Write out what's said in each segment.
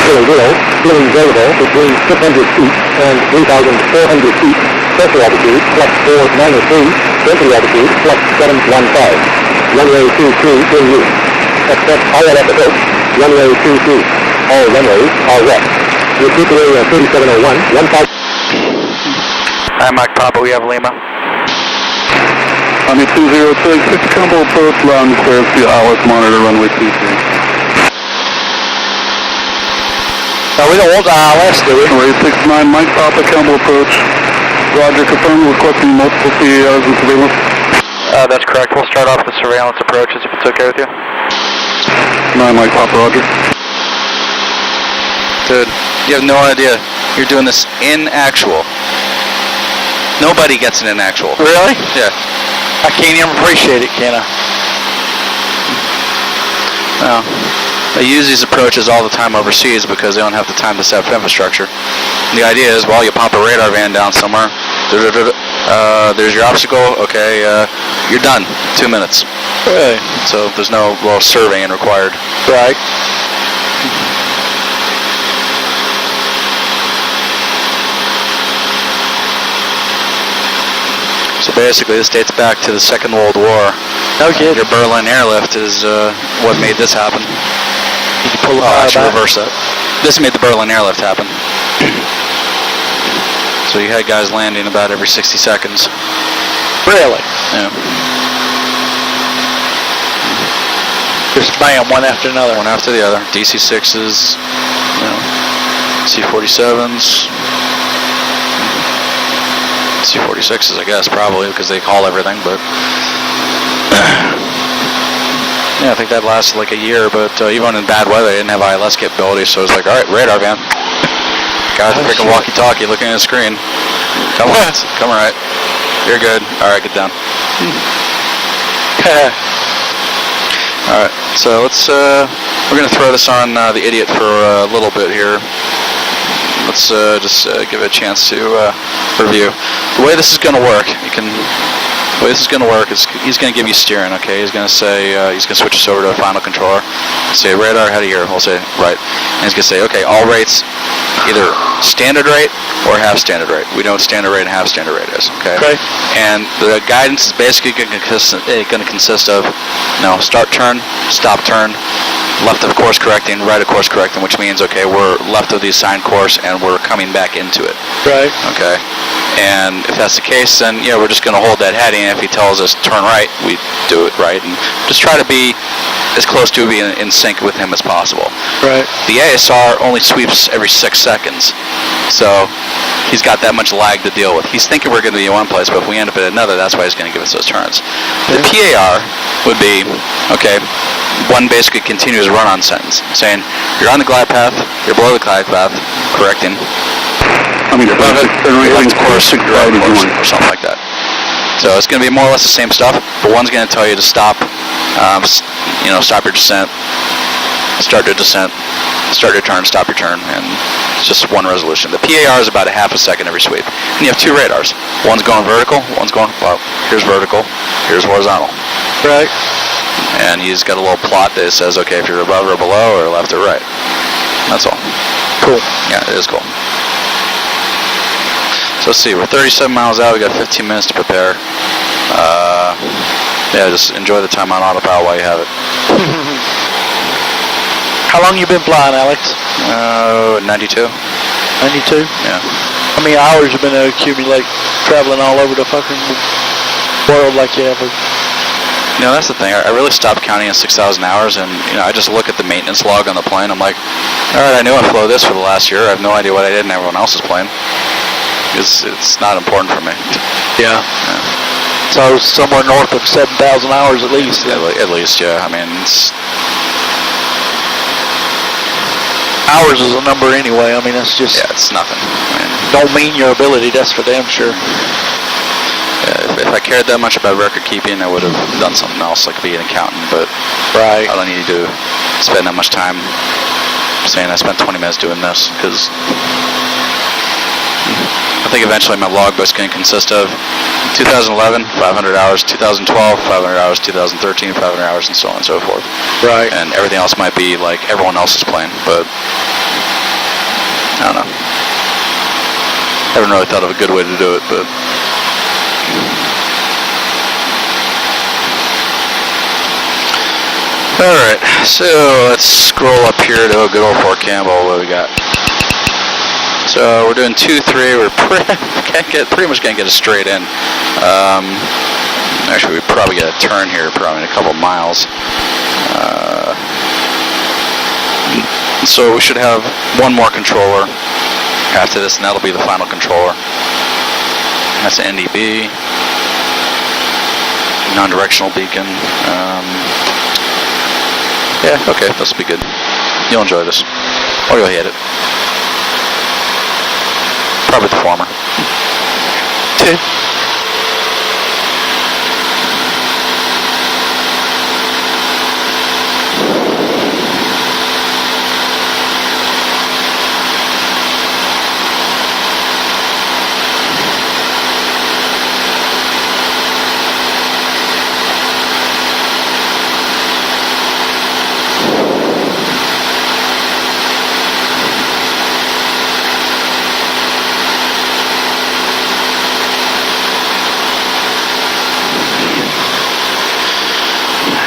feeling variable between 600 feet and 3,400 feet, pressure altitude plus 493, entry altitude plus 715. Runway 23 in use. Expect ILS approach, runway 23. All runways are wet. Repeat to area 3701, 15. Hi, Mike Papa, we have Lima. Army 2036, Campbell approach, ground clear to ILS monitor, runway 23. No, we don't want the ILS, do we? Runway 69, Mike Papa, Campbell approach. Roger, confirm, requesting multiple PARs and surveillance. That's correct. We'll start off the surveillance approaches if it's okay with you. 9, Mike Papa, roger. Dude, you have no idea. You're doing this in actual. Nobody gets it in actual. Really? Yeah. I can't even appreciate it, can I? No. They use these approaches all the time overseas because they don't have the time to set up infrastructure. The idea is, well, you pop a radar van down somewhere. There's your obstacle. Okay, you're done. 2 minutes. Really? So there's no real surveying required. Right. So basically, this dates back to the Second World War. No kidding. Your Berlin airlift is what made this happen. Did you pull the actually reverse that. This made the Berlin airlift happen. So you had guys landing about every 60 seconds. Really? Yeah. Just bam, one after another. One after the other. DC-6s, you know, C-47s. C-46s, I guess, probably, because they call everything, but yeah, I think that lasted like a year, but even in bad weather, they didn't have ILS capability, so it was like, all right, radar van. Guys with freaking walkie-talkie looking at the screen. Come on, come right. You're good. All right, get down. All right, so let's, we're going to throw this on the idiot for a little bit here. Let's just give it a chance to review. The way this is going to work, the way this is going to work is he's going to give you steering, okay? He's going to say, he's going to switch us over to a final controller. Say, radar, head of here. We'll say, right. And he's going to say, okay, all rates, either standard rate or half standard rate. We know what standard rate and half standard rate is, okay? Okay. And the guidance is basically going to consist of, start turn, stop turn, left of course correcting, right of course correcting, which means, okay, we're left of the assigned course and we're coming back into it. Right. Okay. And if that's the case, then, we're just going to hold that heading. If he tells us turn right, we do it right. And just try to be as close to being in sync with him as possible. Right. The ASR only sweeps every 6 seconds. So he's got that much lag to deal with. He's thinking we're going to be in one place, but if we end up at another, that's why he's going to give us those turns. The PAR would be, okay, one basically continuous run-on sentence, saying you're on the glide path, you're below the glide path, correcting. I mean, above it, left course, right course, or something like that. So it's going to be more or less the same stuff, but one's going to tell you to stop, stop your descent, start your descent, start your turn, stop your turn, and it's just one resolution. The PAR is about a half a second every sweep. And you have 2 radars. One's going vertical, one's going, well, here's vertical, here's horizontal. Right. And he's got a little plot that says, okay, if you're above or below or left or right. That's all. Cool. Yeah, it is cool. So let's see, we're 37 miles out, we got 15 minutes to prepare. Yeah, just enjoy the time on autopilot while you have it. How long you been flying, Alex? 92. 92? Yeah. How many hours you been to accumulate traveling all over the fucking world like you ever? That's the thing. I really stopped counting at 6,000 hours, and I just look at the maintenance log on the plane. I'm like, all right, I knew I flew this for the last year. I have no idea what I did in everyone else's plane. It's not important for me. Yeah. So somewhere north of 7,000 hours at least. At least, yeah. I mean, hours is a number anyway. I mean, that's just... Yeah, it's nothing. Don't mean your ability, that's for damn sure. If I cared that much about record keeping, I would have done something else, like be an accountant, but right. I don't need to spend that much time saying I spent 20 minutes doing this, because I think eventually my logbook's going to consist of 2011, 500 hours, 2012, 500 hours, 2013, 500 hours, and so on and so forth. Right. And everything else might be like everyone else's plane, but I don't know. Haven't really thought of a good way to do it, but. Alright, so let's scroll up here to good old Fort Campbell. What do we got? So we're doing 2-3. We're pretty much gonna get a straight in. Actually, we probably get a turn here, probably in a couple miles. So we should have one more controller after this, and that'll be the final controller. That's an NDB, non-directional beacon. Yeah, okay, this will be good. You'll enjoy this, or you'll hate it. Probably the former.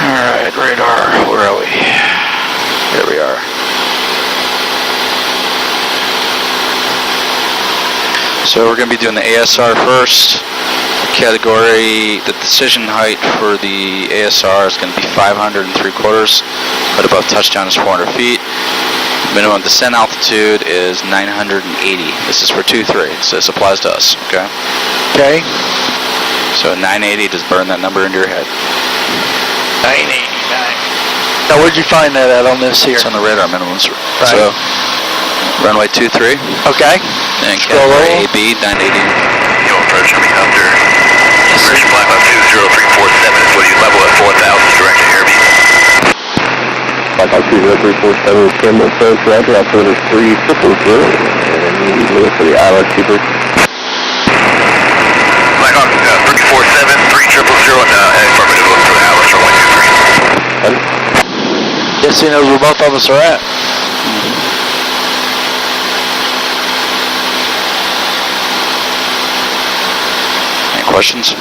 Alright, radar, where are we? Here we are. So we're going to be doing the ASR first. Category, the decision height for the ASR is going to be 503/4, but above touchdown is 400 feet. Minimum descent altitude is 980. This is for 2-3, so this applies to us, okay? Okay. So 980, just burn that number into your head. 989. Now, where'd you find that at on this here? It's on the radar minimums. Right. So, runway 23. Okay. And category AB, 980. You'll approach helicopter. Approach flight level 20347, will you level at 4,000, direct to airbase. Flight level 20347, Campbell approach, roger, altimeter 3000, and we look for the ILS keeper. Blackhawk 347, 3000, and affirmative, look for the ILS runway 23. Yes, he knows where both of us are at. Any questions?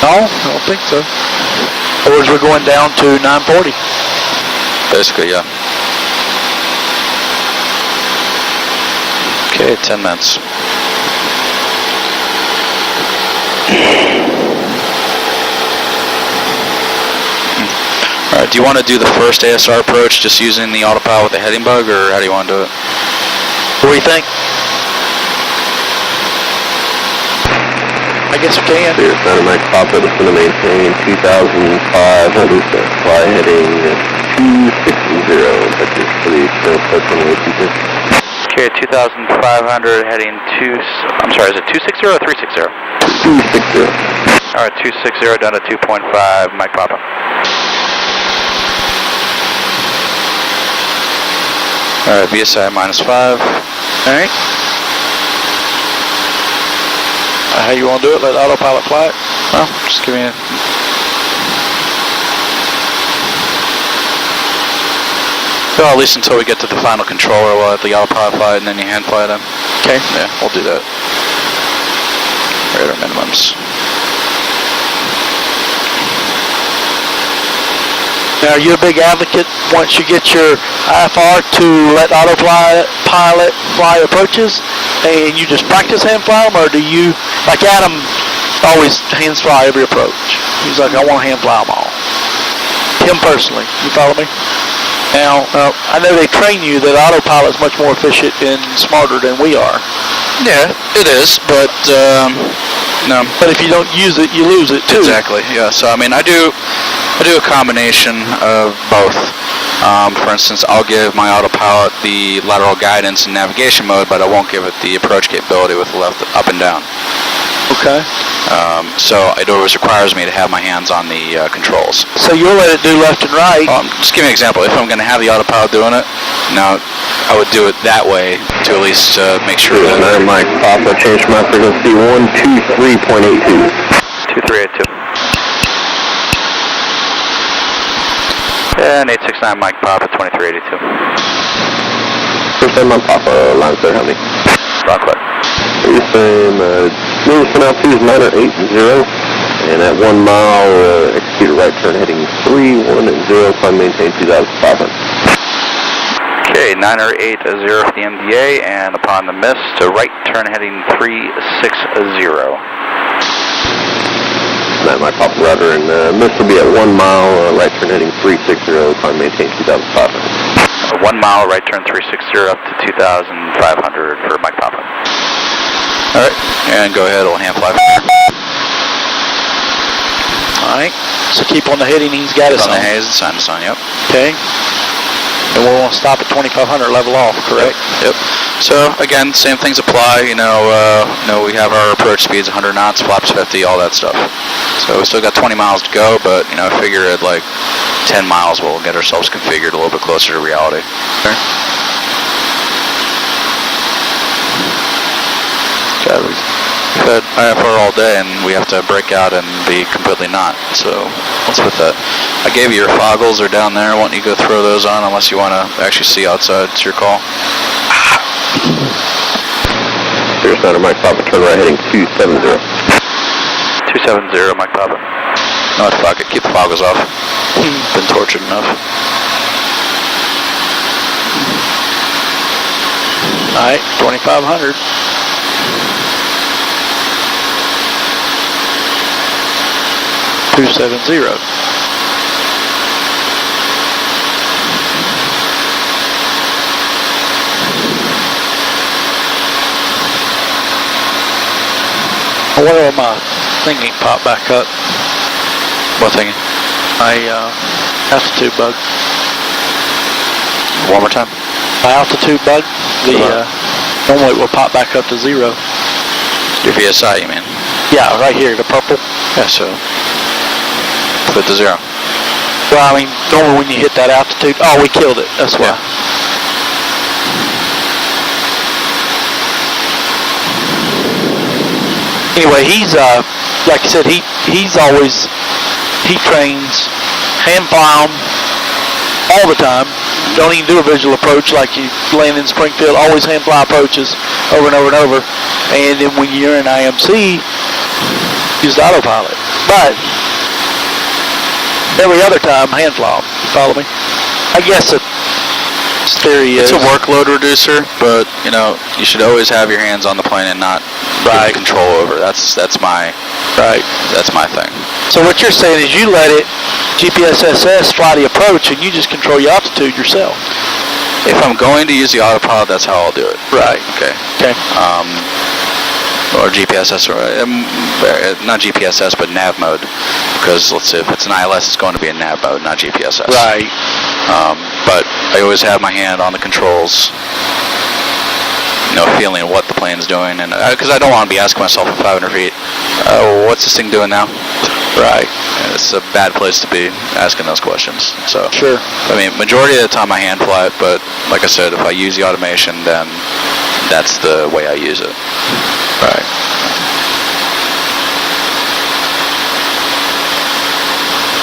No, I don't think so. Otherwise, we're going down to 940. Basically, yeah. Okay, 10 minutes. Alright, do you want to do the first ASR approach just using the autopilot with the heading bug, or how do you want to do it? What do you think? I guess we can. Clear, Santa Mike Papa, it's going to maintain 2,500, fly heading 260, that's just for the external approach runway 26. Okay, 2,500 heading I'm sorry, is it 260 or 360? 260. Alright, 260 down to 2.5, Mike Papa. Alright, VSI -5. Alright. How you want to do it? Let autopilot fly it? Well, just give me a... Well, at least until we get to the final controller, we'll let the autopilot fly it and then you hand fly it in. Okay. Yeah, we'll do that. Radar minimums. Now, are you a big advocate once you get your IFR to let autopilot fly approaches and you just practice hand fly them, or do you, like Adam always hands fly every approach? He's like, I want to hand fly them all. Him personally, you follow me? Now, I know they train you that autopilot's much more efficient and smarter than we are. Yeah, it is, but no. But if you don't use it, you lose it too. Exactly. Yeah. So I mean, I do a combination of both. For instance, I'll give my autopilot the lateral guidance and navigation mode, but I won't give it the approach capability with the left up and down. Okay. So it always requires me to have my hands on the controls. So you'll let it do left and right. Just give me an example. If I'm going to have the autopilot doing it, now I would do it that way to at least make sure that... Santa Mike Papa, change my frequency 123.82. 2382. And 869 Mike Papa, 2382. First time on Papa, line clear, help me. Ron clear. Houston, moving for now 2 is 980, and at 1 mile, execute a right turn heading 310, climb maintain 2,500. Okay, 980 for the MDA, and upon the miss, to right turn heading 360. 9 Mike Papa Rudder, and miss will be at 1 mile, right turn heading 360, climb maintain 2,500. 1 mile, right turn 360 up to 2,500 for Mike Papa. Alright, and go ahead, we'll hand fly from there. Alright, so keep on the heading he's got us On on. the haze and sign us on, yep. Okay. And we're going to stop at 2,500, level off, correct? Yep. So again, same things apply. We have our approach speeds 100 knots, flaps 50, all that stuff. So we still got 20 miles to go, but I figure at like 10 miles we'll get ourselves configured a little bit closer to reality. Okay. God, we've had IFR all day, and we have to break out and be completely not. So let's put that. I gave you your foggles, they're down there. Why don't you go throw those on, unless you want to actually see outside. It's your call. Here's Center Mike Papa, turn right heading 270. 270, Mike Papa. No, fuck it. Keep the foggles off. Been tortured enough. Alright, 2,500. $270. I wonder if my thingy popped back up. What thingy? My altitude bug. One more time. My altitude bug. Normally it will pop back up to 0. Your VSI, you mean? Yeah, right here, the purple. Yeah, so put it to 0. Well, I mean, normally when you hit that altitude, oh, we killed it. That's why. Yeah. Anyway, he's like I said, he trains hand fly 'em all the time. Don't even do a visual approach like you land in Springfield. Always hand fly approaches over and over and over. And then when you're in IMC, use the autopilot. But every other time, hand fly 'em. Follow me? I guess the theory is it's a workload reducer, but you should always have your hands on the plane and not Right. give control over. That's my thing. So what you're saying is you let it GPS fly the approach and you just control your altitude yourself. If I'm going to use the autopilot, that's how I'll do it. Right. Okay. Okay. Or GPSS, or not GPSS, but nav mode. Because let's say if it's an ILS, it's going to be in nav mode, not GPSS. Right. But I always have my hand on the controls, feeling what the plane's doing, and because I don't want to be asking myself at 500 feet, what's this thing doing now? Right. And it's a bad place to be asking those questions. So Sure. I mean, majority of the time I hand fly it, but like I said, if I use the automation, then that's the way I use it. Right.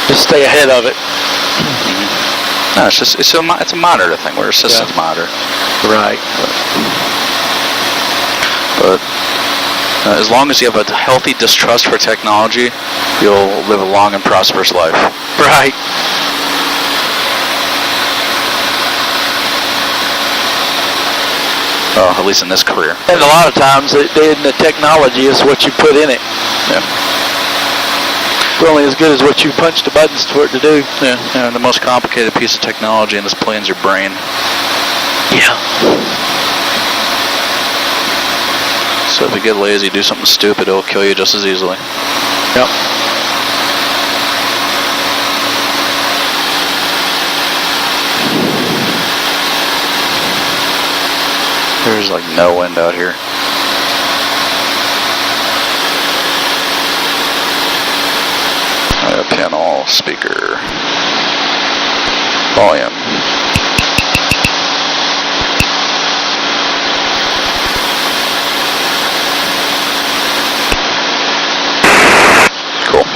Just stay ahead of it. Mm-hmm. No, it's a monitor thing. We're a systems monitor. Right. But as long as you have a healthy distrust for technology, you'll live a long and prosperous life. Right. Oh, at least in this career. And a lot of times, the technology is what you put in it. Yeah. It's only as good as what you punch the buttons for it to do. Yeah. And the most complicated piece of technology in this plane is your brain. Yeah. So if you get lazy, do something stupid, it'll kill you just as easily. Yep. There's like no wind out here. Panel, speaker, volume. Cool.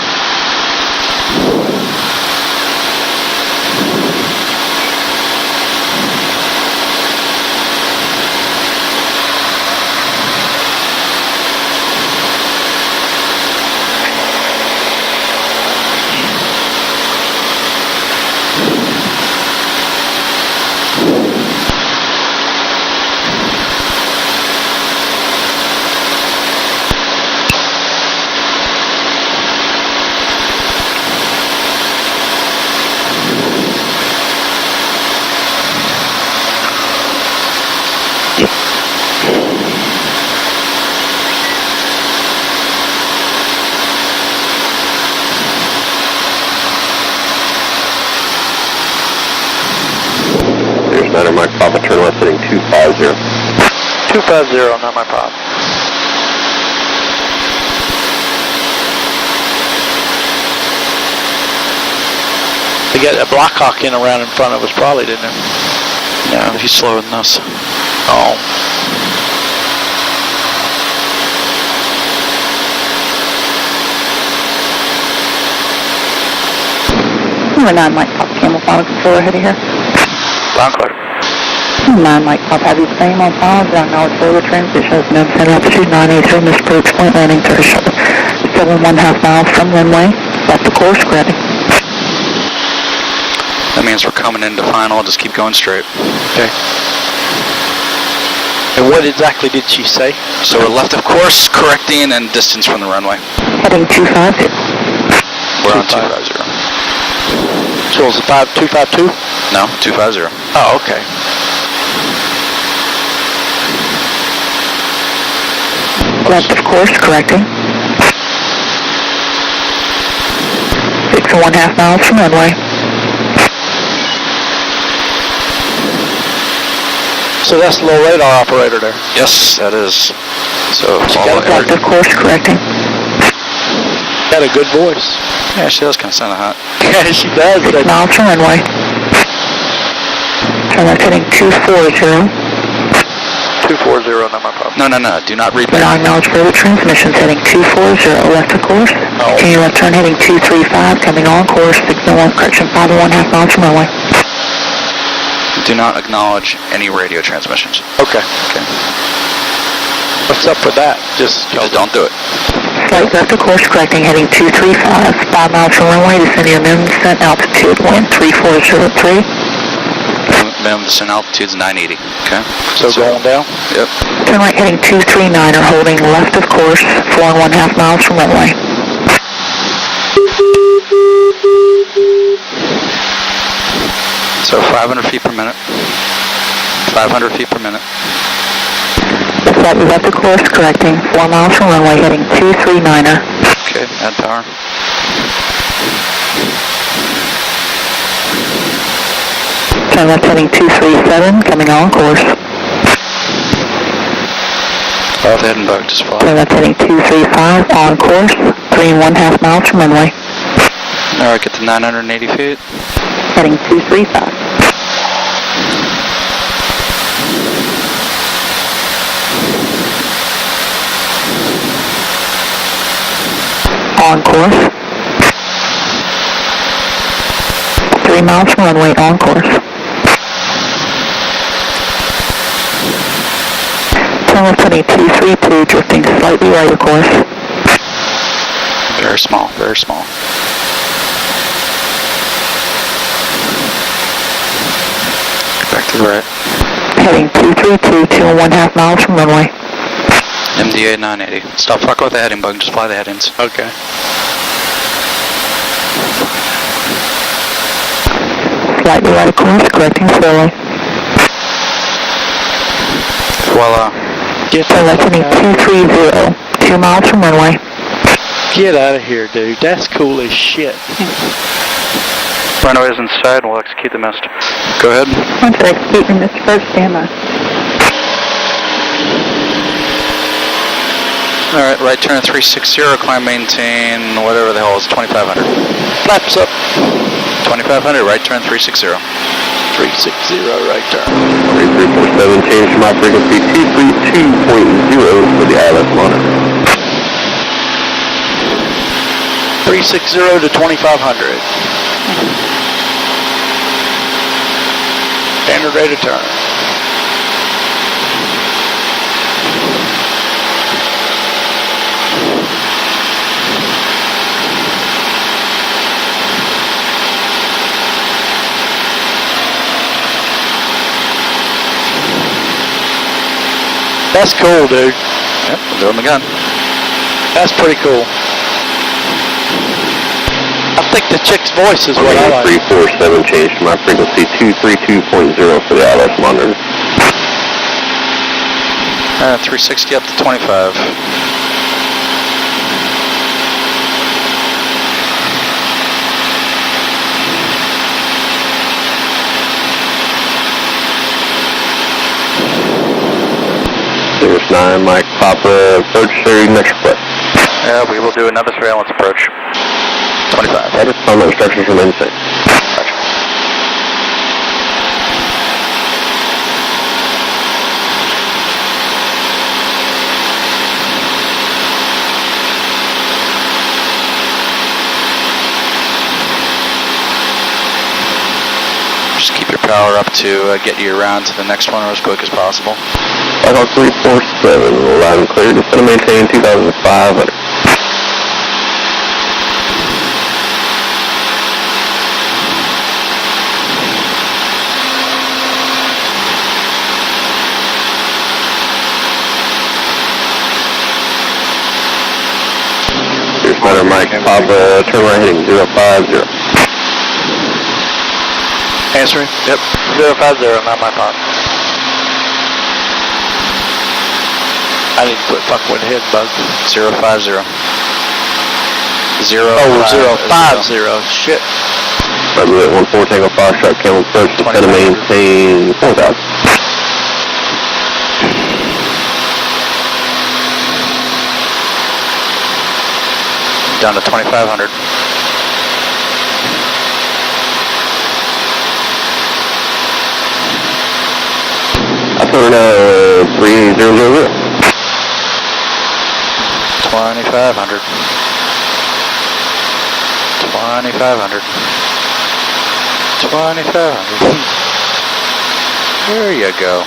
250. 250, not my problem. They got a Blackhawk in around in front of us, probably, didn't it? Yeah, he's slower than us. Oh. Number 9 Mike Pop, Campbell KY controller heading here. Down clear. 9 Mike Pop, have you same on file, ground knowledge forward transition has been set altitude 980, Mr. Approach point landing threshold. 7.5 miles from runway, left the course, ready. That means we're coming into final. Just keep going straight. Okay. And what exactly did she say? So we're left of course, correcting, and distance from the runway. Heading 250. We're on 250. So it's 252? No, 250. Oh, okay. Left of course, correcting. 6.5 miles from runway. So that's the low radar operator there. Yes, that is. So follow Left of course, correcting. Got a good voice. Yeah, she does kind of sound hot. Yeah, she does. 6 miles from runway. Turn left heading 240. 240, not my problem. No. Do not read Now back. acknowledge further transmissions heading 240, left of course. Oh. Continue left turn heading 235, coming on course, 601, correction 5.5 miles from runway. Do not acknowledge any radio transmissions. Okay. What's up with that? Just don't do it. Slight left of course, correcting heading 235, 5 miles from runway, descending to minimum descent altitude, wind 3403. Minimum descent altitude's 980. Okay. So going down? Yep. Turn right heading 239, or holding left of course, 4.5 miles from runway. So 500 feet per minute. 500 feet per minute. Slightly left of course, correcting 4 miles from runway, heading 239er. Okay, add power. Turn left heading 237, coming on course. Follow the head and bug, just follow. Turn left heading 235, on course, 3.5 miles from runway. Alright, get to 980 feet. Heading 235. On course. 3 miles from runway, on course. Turn left heading 232, drifting slightly right of course. Very small, very small. Back to the right. Heading 232, 2.5 miles from runway. MDA 980. Stop fucking with the heading bug, just fly the headings. Okay. Slightly right of course, correcting slowly. Voila. Turn left heading 230, 2 miles from runway. Get out of here, dude. That's cool as shit. Runway is inside, we'll execute the mist. Go ahead. Want to execute in this first standby. Alright, right turn 360, climb, maintain, whatever the hell is 2500. Flaps up. 2500, right turn 360. 360, right turn. 3347, change to my frequency 232.0 for the ILS monitor. 360 to 2500. Standard rate of turn. That's cool, dude. Yep, we're doing the gun. That's pretty cool. I think the chick's voice is what I like. 347, change to my frequency 232.0 for the ILS monitor. 360 up to 25. Cirrus 9, Mike Papa, approach 30, next request. Yeah, we will do another surveillance approach. 25. That is on the instructions remain the same. Roger. Just keep your power up to get you around to the next one as quick as possible. Blackhawk 347, loud and clear. Just going to maintain 2,500. Here's Matter Mike Papa, turn right heading 050. Answering? Yep. 050, not my phone. I need to put fuck with head bug. 050. 050. Shit. Roger that, 14 Tango Foxtrot, Campbell approach, just going to maintain 4,000. Down to 2,500. I turn 3000. 2,500. 2,500. 2,500. There you go.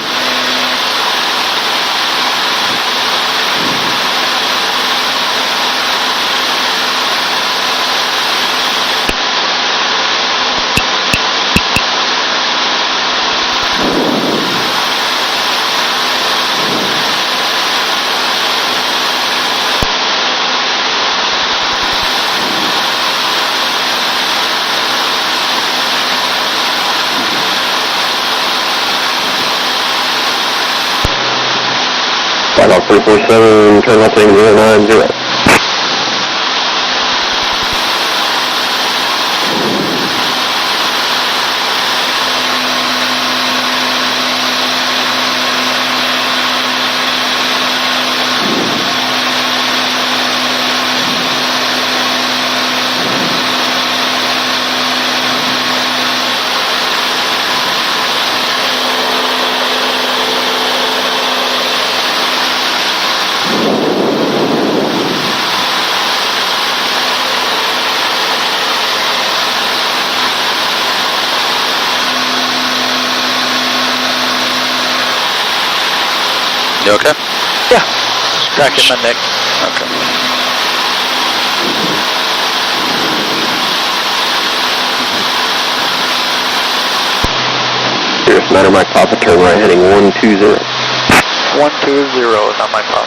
Blackhawk 347, turn left heading 090. You okay? Yeah. Just cracking my neck. Okay. Cirrus Matter Mike Papa, turn right heading 120. 120, not my phone.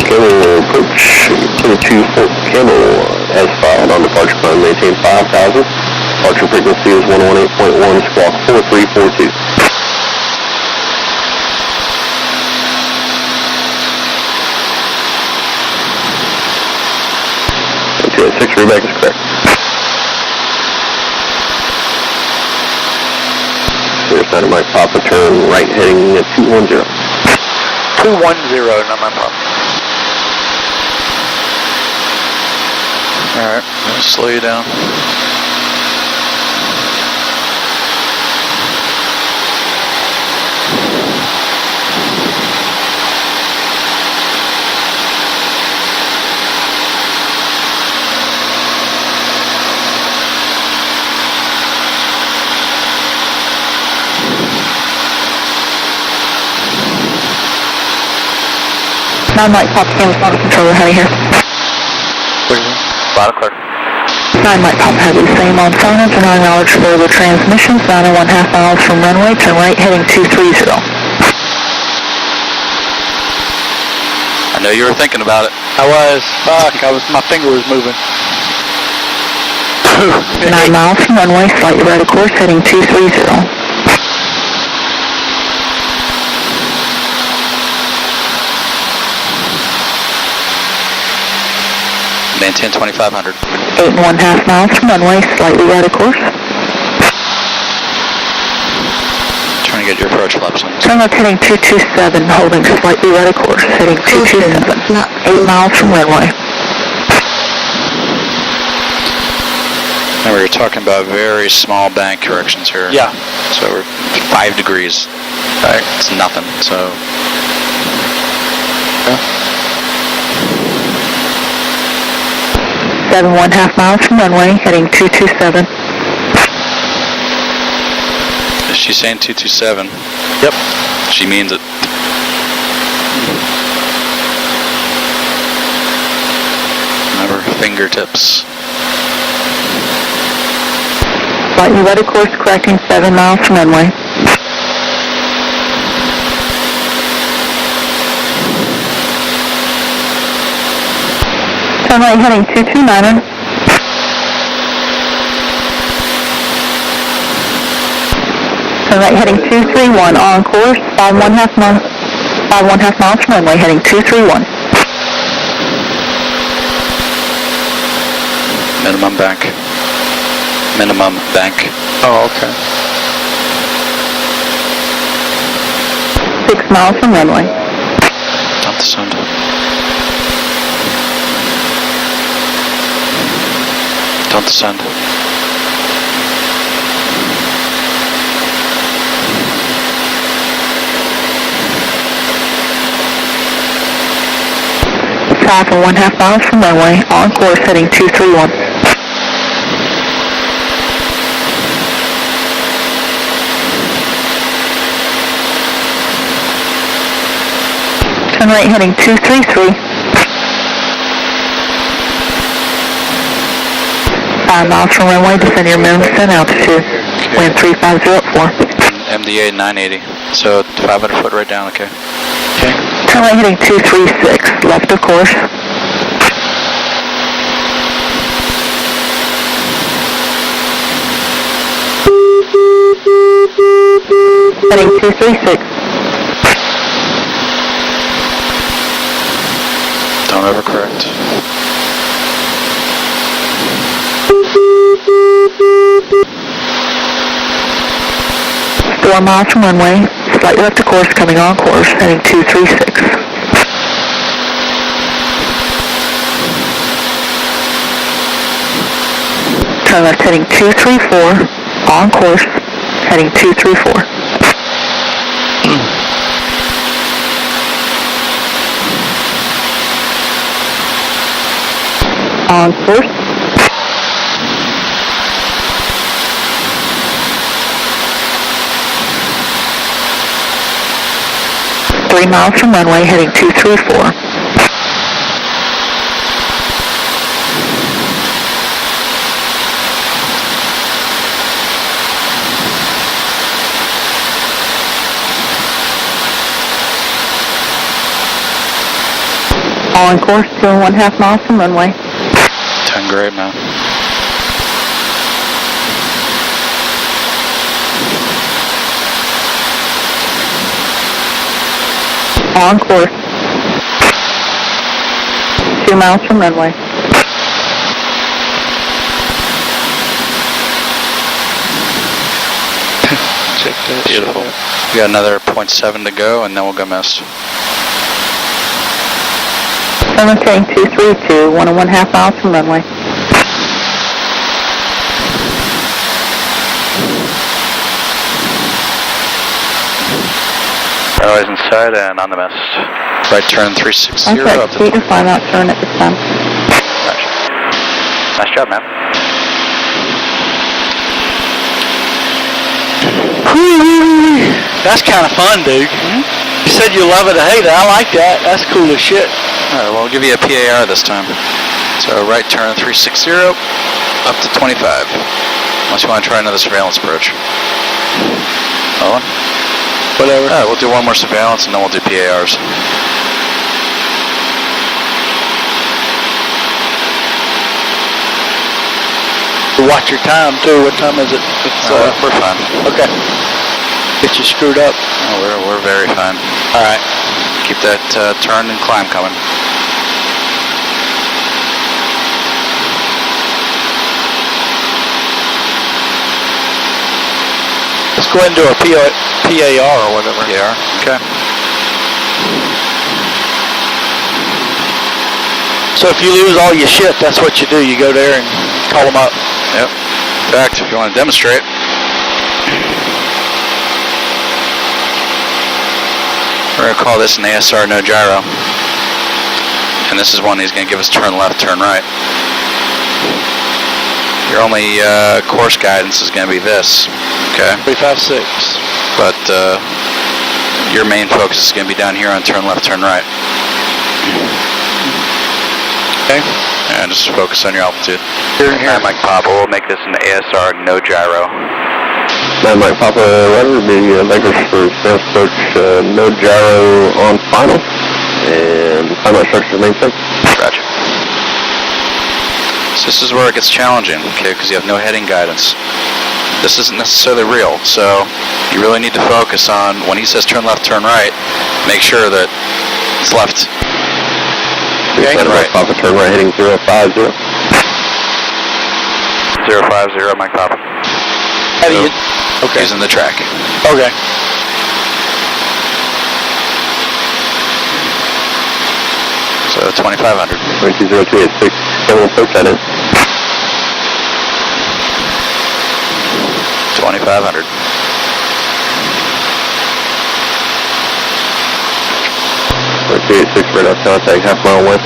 Campbell approach 22 Fort Campbell as filed on departure plan, maintain 5,000. Departure frequency is 118.1, squawk 4342. 286, readback is correct. Cirrus Matter Mike Papa, turn right heading at 210. 210, not my phone. Alright, I'm going to slow you down. Mike Papa, Campbell Model Controller, how are you here? Loud and clear. 9 Mike Papa, have you same on phone and denying knowledge for the transmissions, 901 half miles from runway, turn right heading 230. I No, you were thinking about it. I was. Fuck, my finger was moving. 9 miles from runway, slightly right of course, heading 230. Maintain 2500. 8 1/2 miles from runway, slightly right of course. Trying to get your approach flaps on. Turn left heading 227, holding slightly right of course, heading 227. 8 miles from runway. Now we were talking about very small bank corrections here. Yeah. So we're 5 degrees. Right. It's nothing. So. Yeah. 7 1/2 miles from runway, heading 227. Is she saying 227? Yep. She means it. Remember, fingertips. Slightly right of course, correcting 7 miles from runway. Turn right heading 229er. Turn right heading 231 on course, 5 1/2 miles from runway, heading 231. Minimum bank. Minimum bank. Oh, okay. 6 miles from runway. Not the sound. Don't descend. South of 1/2 miles from runway, on course heading 231. Turn right heading 233. 5 miles from runway, descend your minimum descent altitude. Wind 350 at 4. MDA 980. So 500 foot right down, okay. Okay. Turn right heading 236, left of course. Heading 236. Don't overcorrect. Four miles from runway, slightly left of course, coming on course, heading 236. Turn left heading 234, on course, heading 234. On course. Three miles from runway, heading 234. On course, 2 1/2 miles from runway. 10 great, man. On course. 2 miles from runway. Check that. Beautiful. We got another 0.7 to go, and then we'll go missed. Runway heading 232, 1 1/2 miles from runway. Runway's inside and on the mist. Right turn 360 Okay, up to speed to 5 out turn at this time. Nice job, man. That's kind of fun, dude. You said you love it or hate it. I like that. That's cool as shit. All right, well, we'll give you a PAR this time. So right turn 360 up to 25. Unless you want to try another surveillance approach. Owen? Whatever. All right, we'll do one more surveillance and then we'll do PARs. Watch your time too. What time is it? It's, we're fine. Okay. Get you screwed up. No, we're very fine. All right. Keep that turn and climb coming. Let's go ahead and do a PAR or whatever. PAR. Okay. So if you lose all your shit, that's what you do. You go there and call them up. Yep. In fact, if you want to demonstrate, we're going to call this an ASR no gyro. And this is one he's going to give us turn left, turn right. Your only course guidance is going to be this. Okay? 356. But your main focus is going to be down here on turn left, turn right. Okay. And just focus on your altitude. Here. Mike Papa, we'll make this an ASR no gyro. Mike Papa, weather will be Lakers for fast approach, no gyro on final, and final structure main sensor. Roger. So this is where it gets challenging, okay, because you have no heading guidance. This isn't necessarily real, so you really need to focus on, when he says turn left, turn right, make sure that it's left. Okay. Right. Papa, turn right heading 050. 050, Mike Papa. How do you? Okay. Using the track. Okay. So 2500. 20286, Campbell approach that in. 2500. Right off contact, half mile west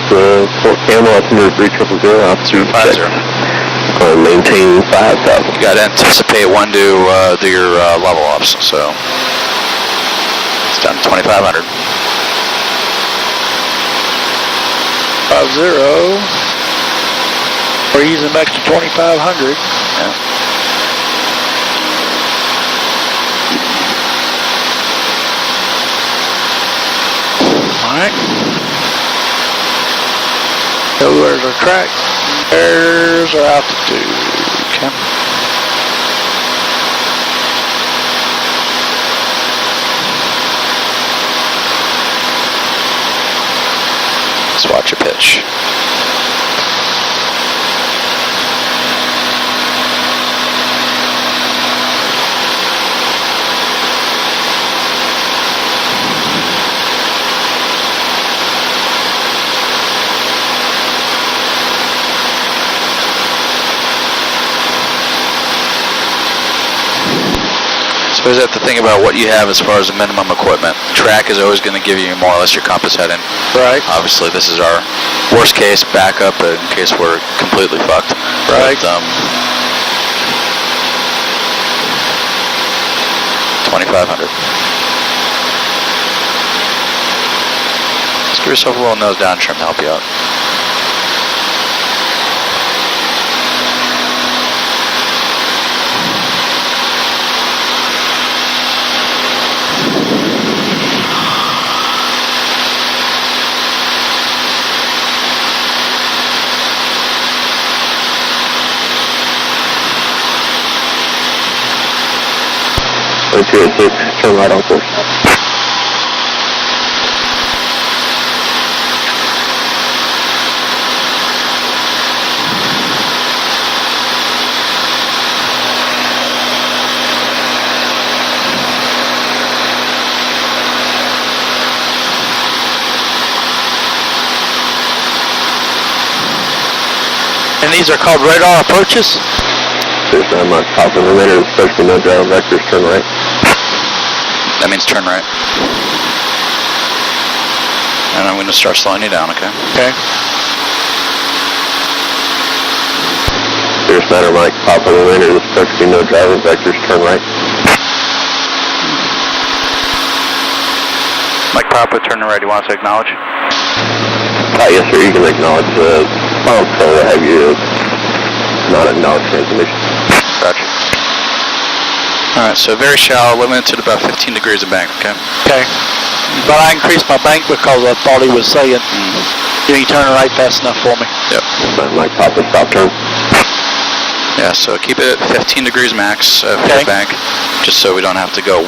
Fort Campbell, altimeter 3000, altitude 50. Maintain 5,000. You got to anticipate when to do your level ups, so it's done 2500. 50. We're easing back to 2500. Yeah. Alright. So where's our track? There's our altitude. Okay. Let's watch a pitch. So is that the thing about what you have as far as the minimum equipment? Track is always going to give you more or less your compass heading. Right. Obviously, this is our worst case backup in case we're completely fucked. Right. But, 2500. Let's give yourself a little nose down trim to help you out. Turn right on course. And these are called radar approaches? This I'm not popping the later, especially no gyro vectors, turn right. That means turn right. And I'm going to start slowing you down, okay? Okay. Serious matter, Mike, popping the later, especially no gyro vectors, turn right. Mike Papa, turn right. You want us to acknowledge? Yes, sir, you can acknowledge the final control, what have you, not acknowledge transmission. Roger. Alright, so very shallow, limited to about 15 degrees of bank, okay? Okay. But I increased my bank because I thought he was saying, you ain't turning right fast enough for me. Yep. Mike, Papa, stop turn. Yeah, so keep it at 15 degrees max, Okay. bank, just so we don't have to go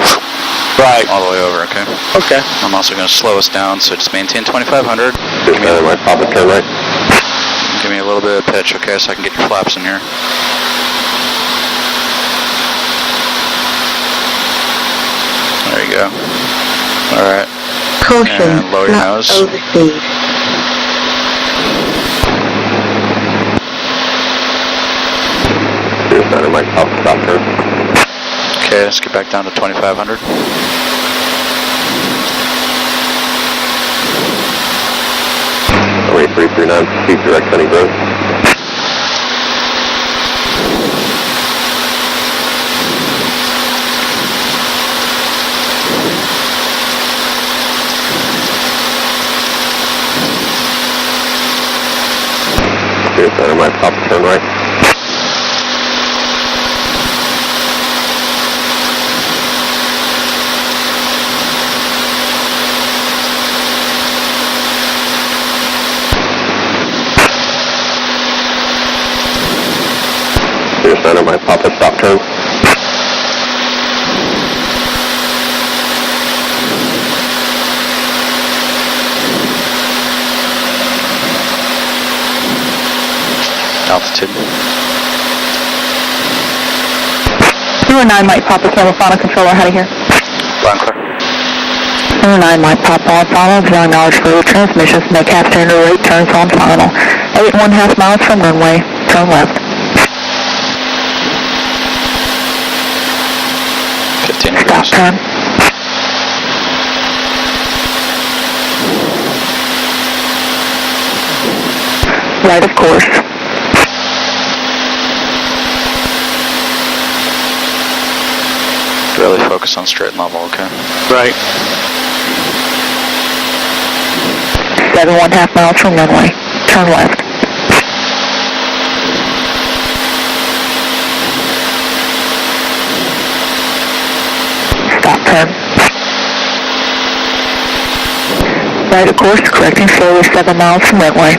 Right. all the way over, okay? Okay. I'm also going to slow us down, so just maintain 2,500. My papa, turn right. Give me a little bit of pitch, okay, so I can get your flaps in here. There you go. All right. Caution, And lower your flaps nose. overspeed. Clear center, Mike Papa, stop turn. Okay, let's get back down to 2,500. Runway 339, proceed direct heading growth. Clear center, Mike Papa, turn right. Clear center, Mike Papa, stop turn. Altitude. 09 Mike Papa, Campbell Final controller, how to hear? Loud and clear. 09 Mike Papa, on final, 0 knowledge for the transmissions, make half standard rate, turns on final. 8 1/2 miles from runway, turn left. 15 Stop degrees. turn. Right of course. Really focus on straight and level, okay? Right. 7 1/2 miles from runway, turn left. Stop turn. Right of course, correcting slowly 7 miles from runway.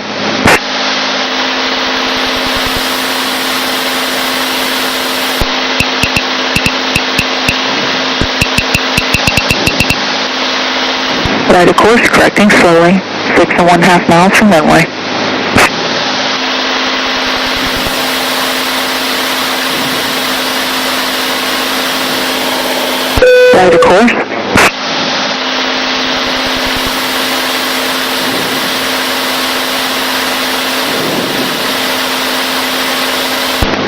Right of course, correcting slowly, 6 1/2 miles from runway. Right of course.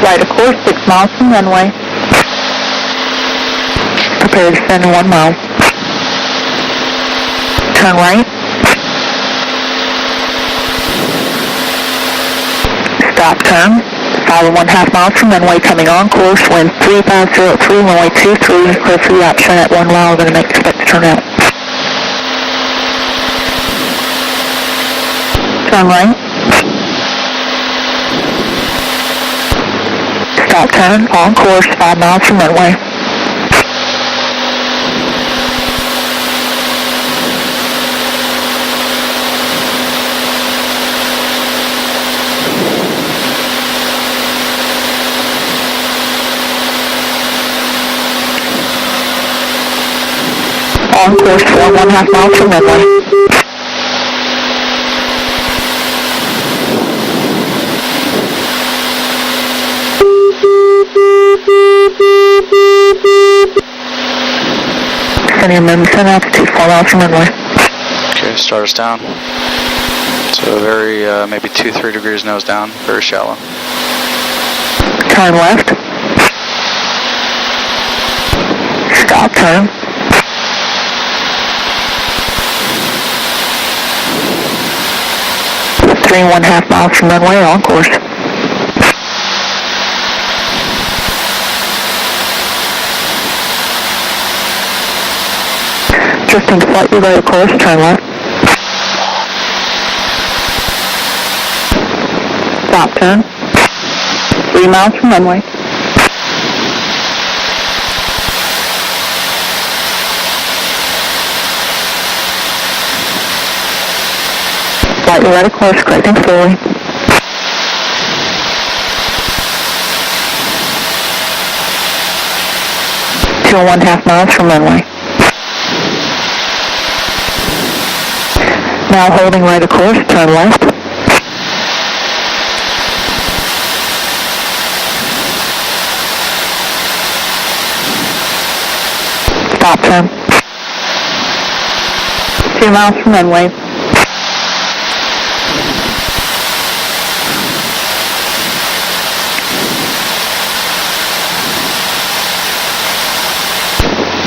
Right of course, 6 miles from runway. Prepare to descend 1 mile. Turn right. Stop turn. 5 1/2 miles from runway, coming on course, wind 3503, runway 23, clear for the option at 1 mile, going to make expect to turn out. Turn right. Stop turn, on course, 5 miles from runway. On course, 4 1/2 miles from runway. Sending Mimson altitude, 4 miles from runway. Okay, start us down. So very, maybe 2-3 degrees nose down, very shallow. Turn left. Stop turn. Three 1/2 miles from runway, on course. Drifting slightly right of course, turn left. Stop turn. 3 miles from runway. Slightly right of course, correcting slowly. 1/2 miles from runway. Now holding right of course, turn left. Stop turn. 2 miles from runway.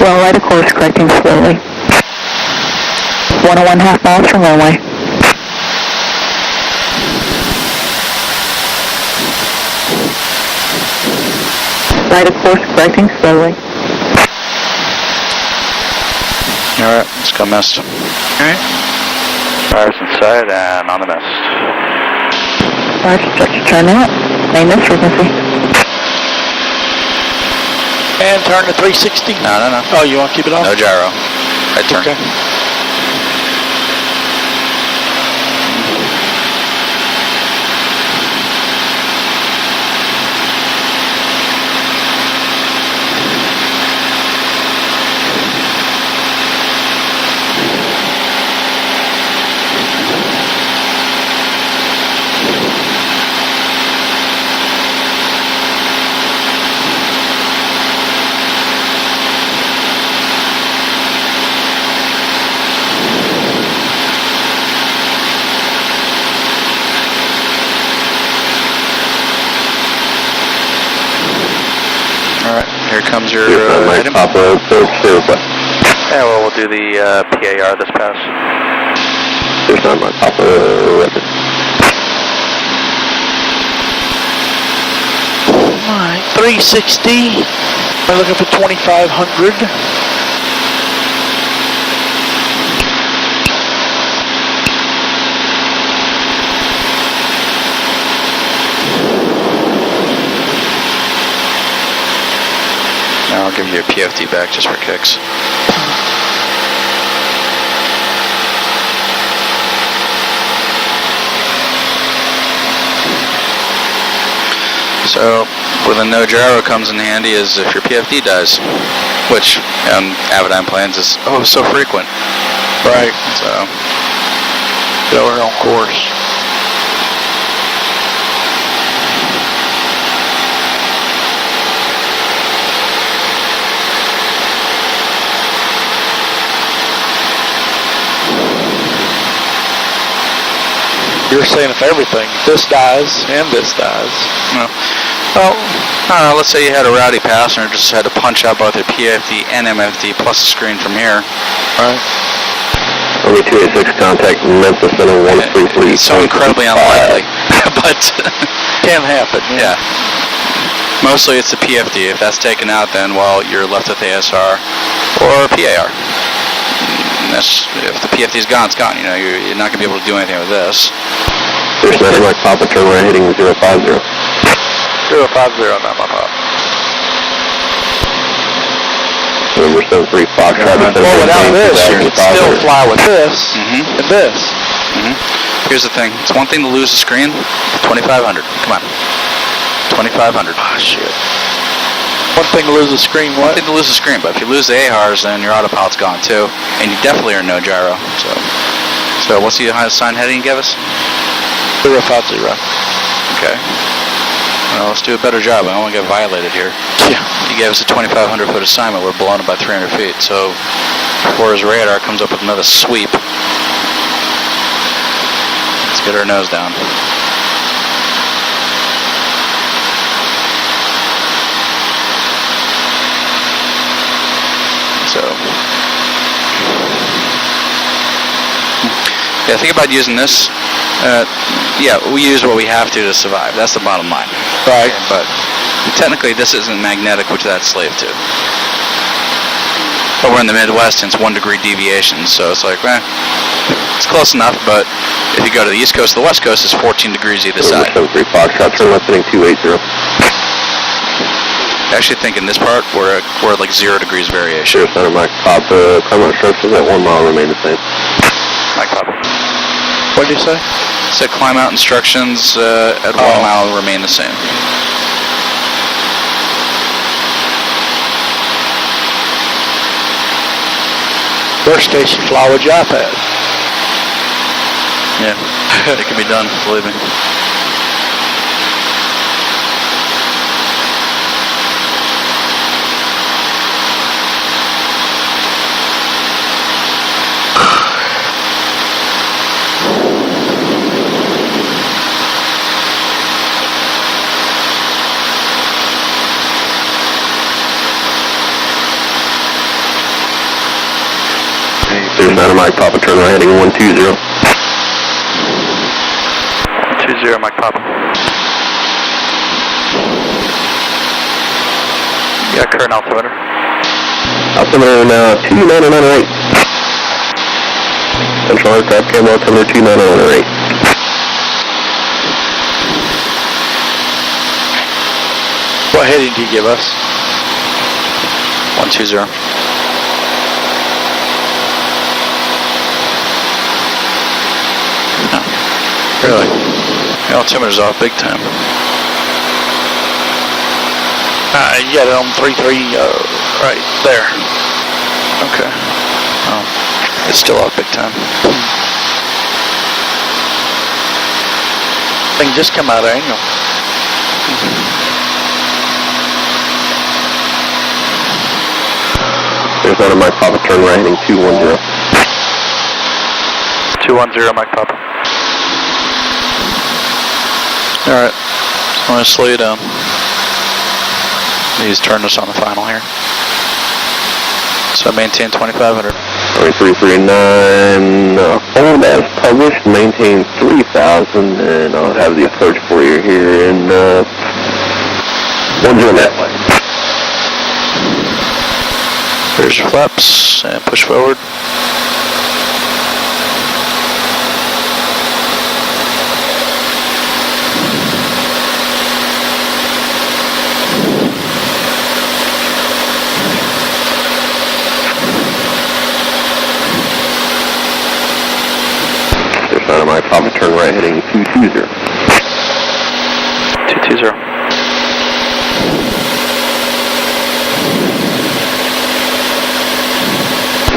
Well, right of course, correcting slowly. 1/1/2 miles from runway. Right of course, correcting slowly. Alright, let's go mist. Alright. Fires inside and on the mist. Fire structure turn out. Main mist frequency. And turn to 360. No. Oh, you want to keep it on? No gyro. Right turn. Okay. Here comes your item. Papa, approach 05. Yeah, well, we'll do the PAR this pass. There's not my Papa, rapid. Alright, 360. We're looking for 2,500. Now I'll give you your PFD back just for kicks. So, with a no gyro comes in handy is if your PFD dies, which on Avidyne planes is so frequent. Right. So, Go on course. You're saying if everything, this dies and this dies. Well, I don't know, let's say you had a rowdy passenger, just had to punch out both your PFD and MFD plus a screen from here. Right. Only 286 contact Memphis and a 133. It's so incredibly unlikely, but can happen. Yeah. Mostly it's the PFD. If that's taken out, then, well, you're left with ASR or PAR. If the PFD's gone, it's gone. You know, you're not going to be able to do anything with this. There's nothing like Papa turn right heading 050. 050 on that one up. Number 73 Foxtrot. Well, without this, you can still fly with this and this. Here's the thing. It's one thing to lose the screen. 2,500. Come on. 2,500. Oh, shit. One thing to lose the screen, what? One thing to lose the screen, but if you lose the AHRs, then your autopilot's gone too. And you definitely are no gyro. So what's the highest sign heading you give us? 050. Okay. Well, let's do a better job. I don't want to get violated here. Yeah. You gave us a 2,500 foot assignment. We're blown about 300 feet. So before his radar comes up with another sweep, let's get our nose down. So, yeah, think about using this. Yeah, we use what we have to survive. That's the bottom line. Right. But technically, this isn't magnetic, which that's slave to. But we're in the Midwest, and it's 1 degree deviation, so it's like, it's close enough. But if you go to the East Coast, the West Coast is 14 degrees either side. 73 Foxtrot, turn left heading 280. I actually think in this part we're at like 0 degrees variation. Sure, Center Mike Papa, climb out instructions at 1 mile remain the same. Mike Papa. What did you say? Said climb out instructions at 1 mile remain the same. Worst case, you fly with your iPad. Yeah, it can be done, believe me. There's Santa Mike Papa, turn right heading 120. 120, Mike Papa. Yeah, current altimeter. Altimeter now 29908. Central aircraft Campbell altimeter 29908. What heading do you give us? 120. Really? The altimeter's off big time. You got it on 33, right there. Okay. Oh, it's still off big time. Thing just come out of angle. There's Santa Mike Papa, turn right heading 210. 210, Mike Papa. Alright, I'm going to slow you down. He's turned us on the final here. So maintain 2500. 339, hold as published, maintain 3000, and I'll have the approach for you here in 10 net. There's your flaps, and push forward. Santa Mike Papa, turn right heading 220. 220.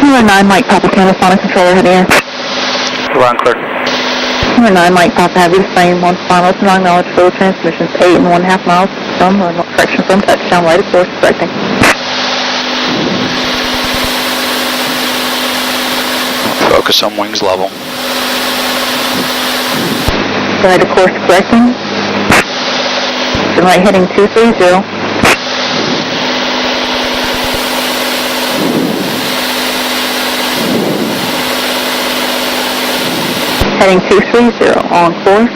209 Mike Papa, Panasonic controller, head air. Ground clear. 209 Mike Papa, have you same on final to acknowledge full transmissions 8.5 miles from, correction from touchdown, right of course, correcting. Focus on wings level. Right of course, correcting. Turn right heading 230. Heading 230, on course.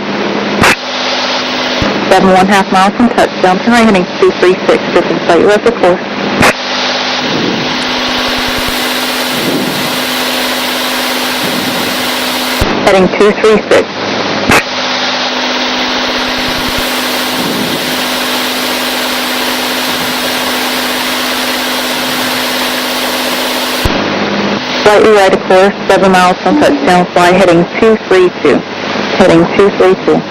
7.5 miles from touchdown. Turn right heading 236, drifting slightly left of course. Heading 236. Slightly right of course, 7 miles from touchdown, fly heading 232. Heading 232.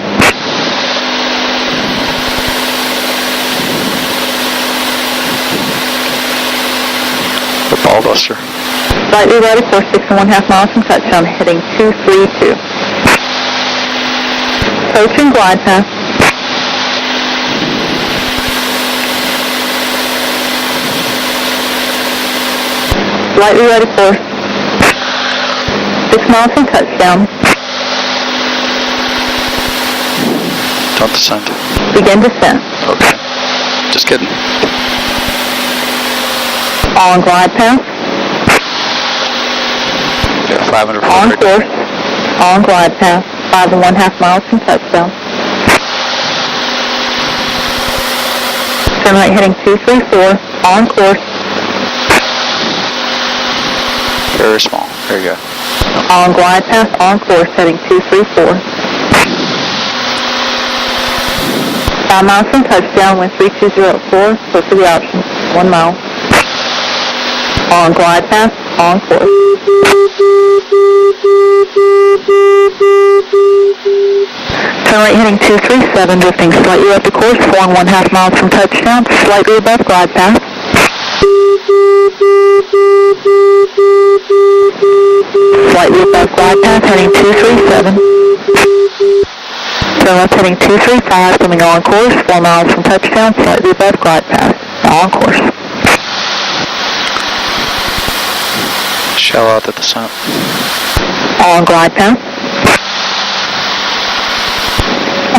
The ball duster. Slightly right of course, 6.5 miles from touchdown, heading 232. Approaching glide path. Slightly right of course. 6 miles from touchdown. Don't descend. Begin descent. Okay. Just kidding. On glide path. Yeah, 500 On feet. course. On glide path. 5.5 miles from touchdown. Turn right heading 234. On course. Very small. There you go. On glide path. On course heading 234. 5 miles from touchdown, wind 3204, close to the option, 1 mile. On glide path, on course. Turn right heading 237, drifting slightly left of course, 4.5 miles from touchdown, slightly above glide path. Slightly above glide path, heading 237. Turn left heading 235, coming on course, 4 miles from touchdown, slightly above glide path. On course. Shallow out at the sun. On glide path.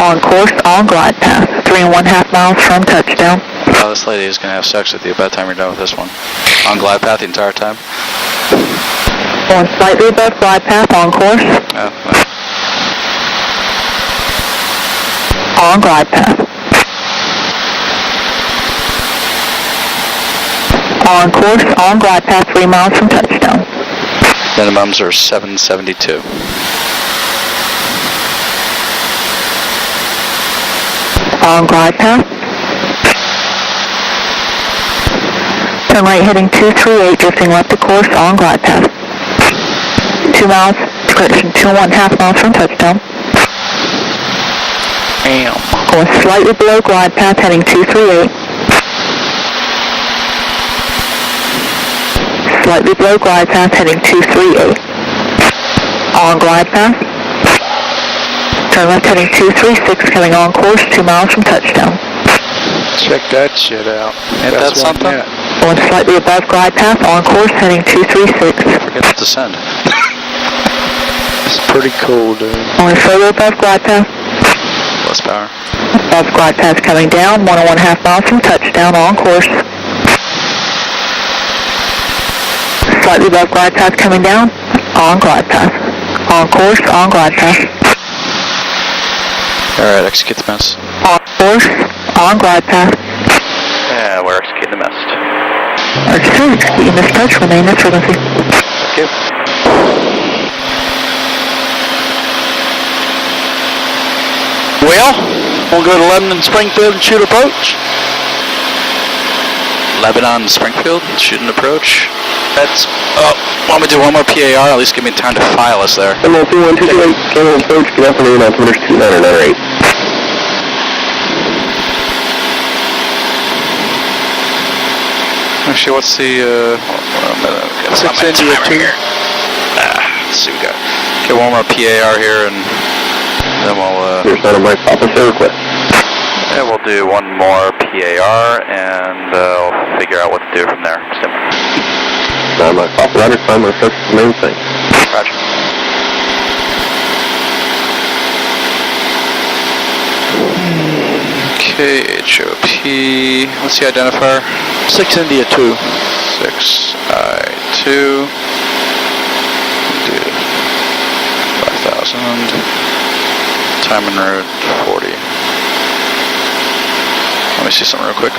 On course, on glide path. 3.5 miles from touchdown. Oh, this lady is going to have sex with you by the time you're done with this one. On glide path the entire time? Going slightly above glide path, on course. Oh, well. On glide path. On course, on glide path, 3 miles from touchdown. Minimums are 772. On glide path. Turn right heading 238, drifting left to course, on glide path. 2 miles, correction, 2.5 miles from touchdown. Damn. Going slightly below glide path, heading 238. Slightly below glide path, heading 238. On glide path. Turn left heading 236, coming on course, 2 miles from touchdown. Check that shit out. Ain't that something? Going slightly above glide path, on course, heading 236. Forget to descend. It's pretty cool, dude. Going further above glide path. Less power. Above glide path coming down, 1.5 miles from touchdown, on course. Slightly above glide path coming down, on glide path. On course, on glide path. Alright, execute the mess. On course, on glide path. Yeah, we're executing the mist. Execute this touch, remain at frequency. Thank you. Well, we'll go to Lebanon, Springfield, and shoot approach. Lebanon, Springfield, shoot and approach. That's, want me to do one more PAR? At least give me time to file us there. Hello, 2128, Campbell approach, good afternoon, altimeter 2998. Actually, what's the, 6 India 2. Let's see, we got, okay, one more PAR here, and then we'll, Here's not a mic officer request. Yeah, we'll do one more PAR, and we'll figure out what to do from there. Not my operator, time or search the main thing. Roger. okay, HOP, what's the identifier? 6 India 2. 6I2, 5,000, time en route 40. Let me see something real quick.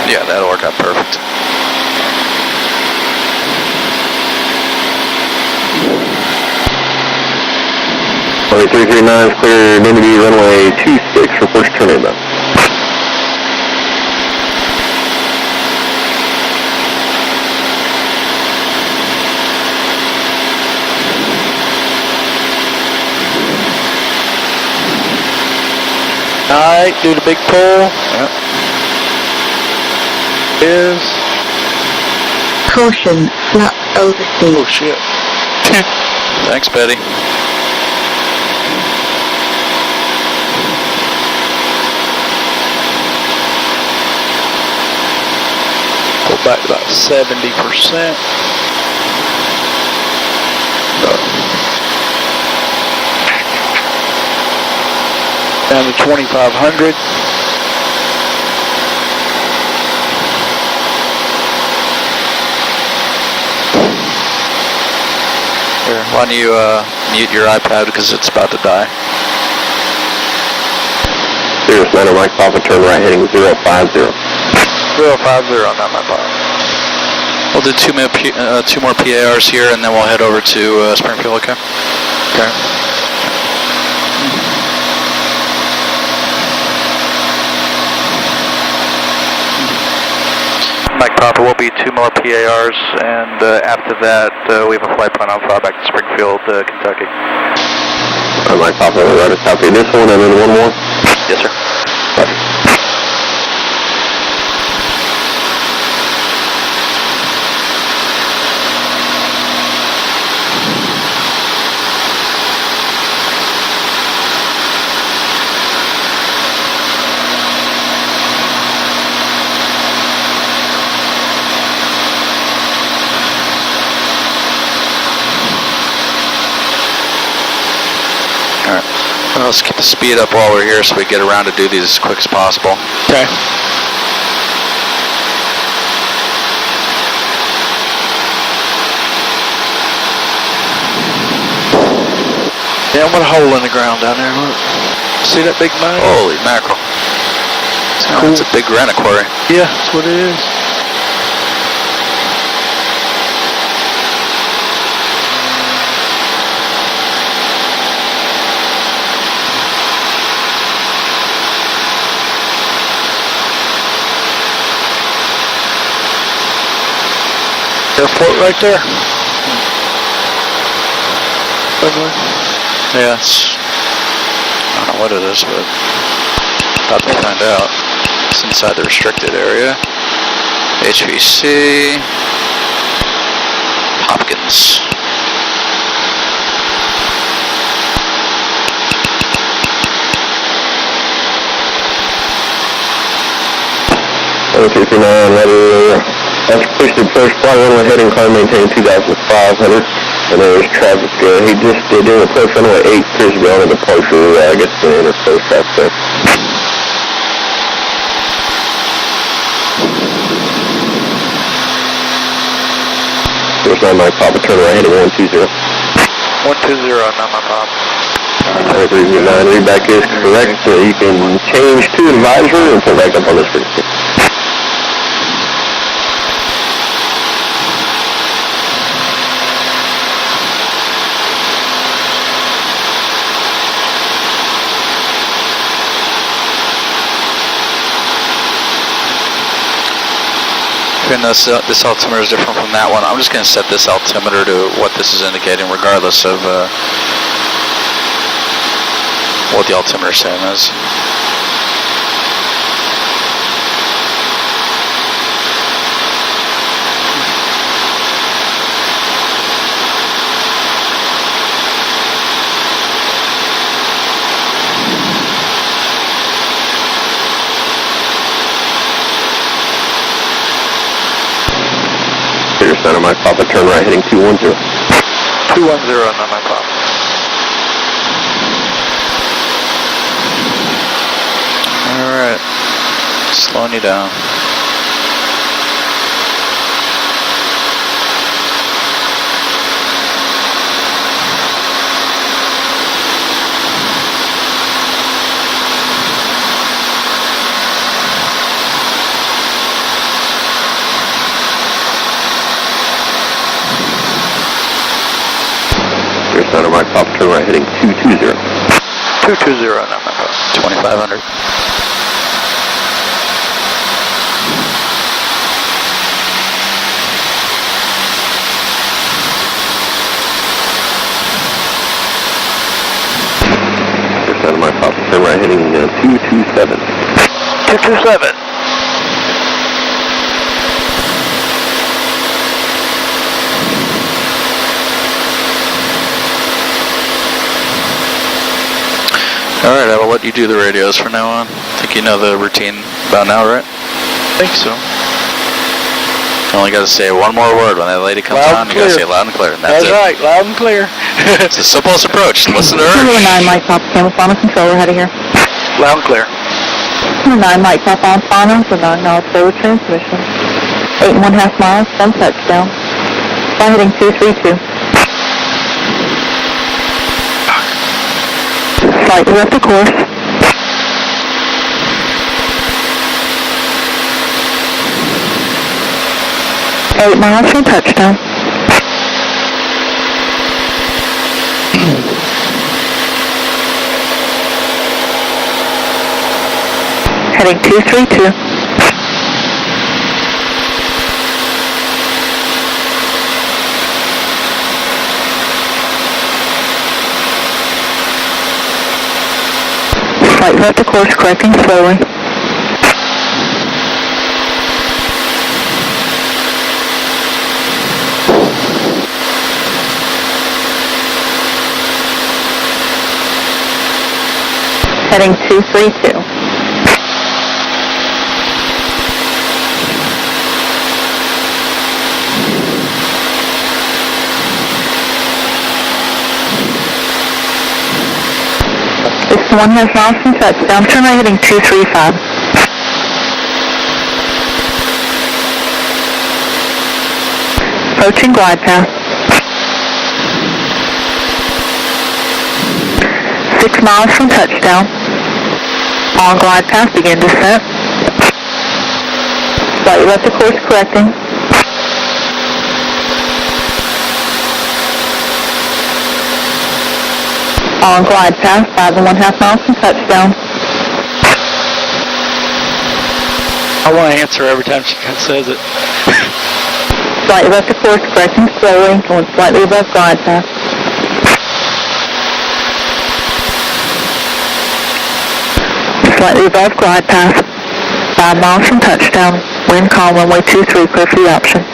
Yeah, that'll work out perfect. Runway 339 is clear, Normandy, runway 26, reports turn inbound. Alright, do the big pull. Yep. Is. Caution, flap over speed. Oh shit. Thanks, Betty. Go back to about 70%. Down to 2,500. Here, why don't you mute your iPad because it's about to die. Cirrus 9 Mike Papa, turn right heading 050. 050 on that, my bot. We'll do two more PARs here, and then we'll head over to Springfield, okay? Okay. Mike Papa will be 2 more PARs, and after that, we have a flight plan on file back to Springfield, Kentucky. Mike Papa, right to copy this one, and then one more? Yes, sir. Roger. Let's keep the speed up while we're here so we get around to do these as quick as possible. Okay. Damn, what a hole in the ground down there, look. See that big mine? Holy mackerel. It's cool. It's a big granite quarry. Yeah, that's what it is. Airport right there. Yeah, it's, I don't know what it is, but about to find out. It's inside the restricted area. HVC Hopkins. Okay, 59, letter. After pushing the first flight runway heading, climb maintain 2,500. And there's traffic. He just did an approach runway 8, appears to be on a departure. I guess the interface that's there. There's 9 Mike Papa, turn right heading 120. 120, not my pop. 9, read back is correct. You can change to advisor and pull back up on this frequency. Even though this altimeter is different from that one, I'm just going to set this altimeter to what this is indicating, regardless of what the altimeter saying is. Center Mike Papa, turn right heading 210. 210, not my pop. Alright, slowing you down. Center Mike Papa, turn right heading 220. 220, not my pop. 2,500. Center Mike Papa, turn right heading 227. 227. Alright, I will let you do the radios from now on. I think you know the routine about now, right? I think so. You only got to say one more word when that lady comes on. You got to say loud and clear. And that's it. right, loud and clear. It's the simplest approach. Listen to her. 9 Mike Papa, Campbell Final Controller, out of here. Loud and clear. 9 Mike Papa on Final, the 9 knot forward transmission. 8 1/2 miles from touchdown. Fly heading 232. Slightly left the course. 8 miles from touchdown. Heading 232. Slightly left the course, correcting slowly. Heading 232. 1/2 miles from touchdown. Turn right heading 235. Approaching glide path. 6 miles from touchdown. On glide path, begin descent. Slightly left of course correcting. On glide path, 5 1/2 miles from touchdown. I want to answer every time she says it. Slightly left of course correcting slowly, going slightly above glide path. Slightly above glide path, 5 miles from touchdown. Wind calm, runway 23, clear for the option.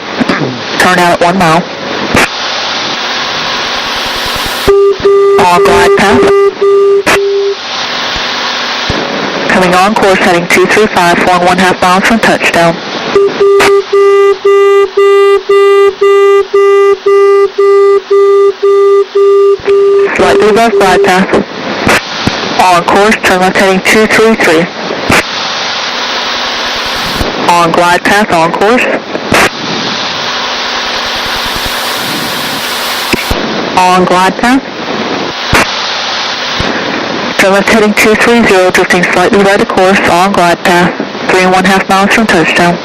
Turn out at 1 mile. On glide path. Coming on course, heading 235, 4 1/2 miles from touchdown. Slightly above glide path. On course, turn left heading 233. On glide path, on course. On glide path. Turn left heading 230, drifting slightly right of course, on glide path, 3 1/2 miles from touchdown.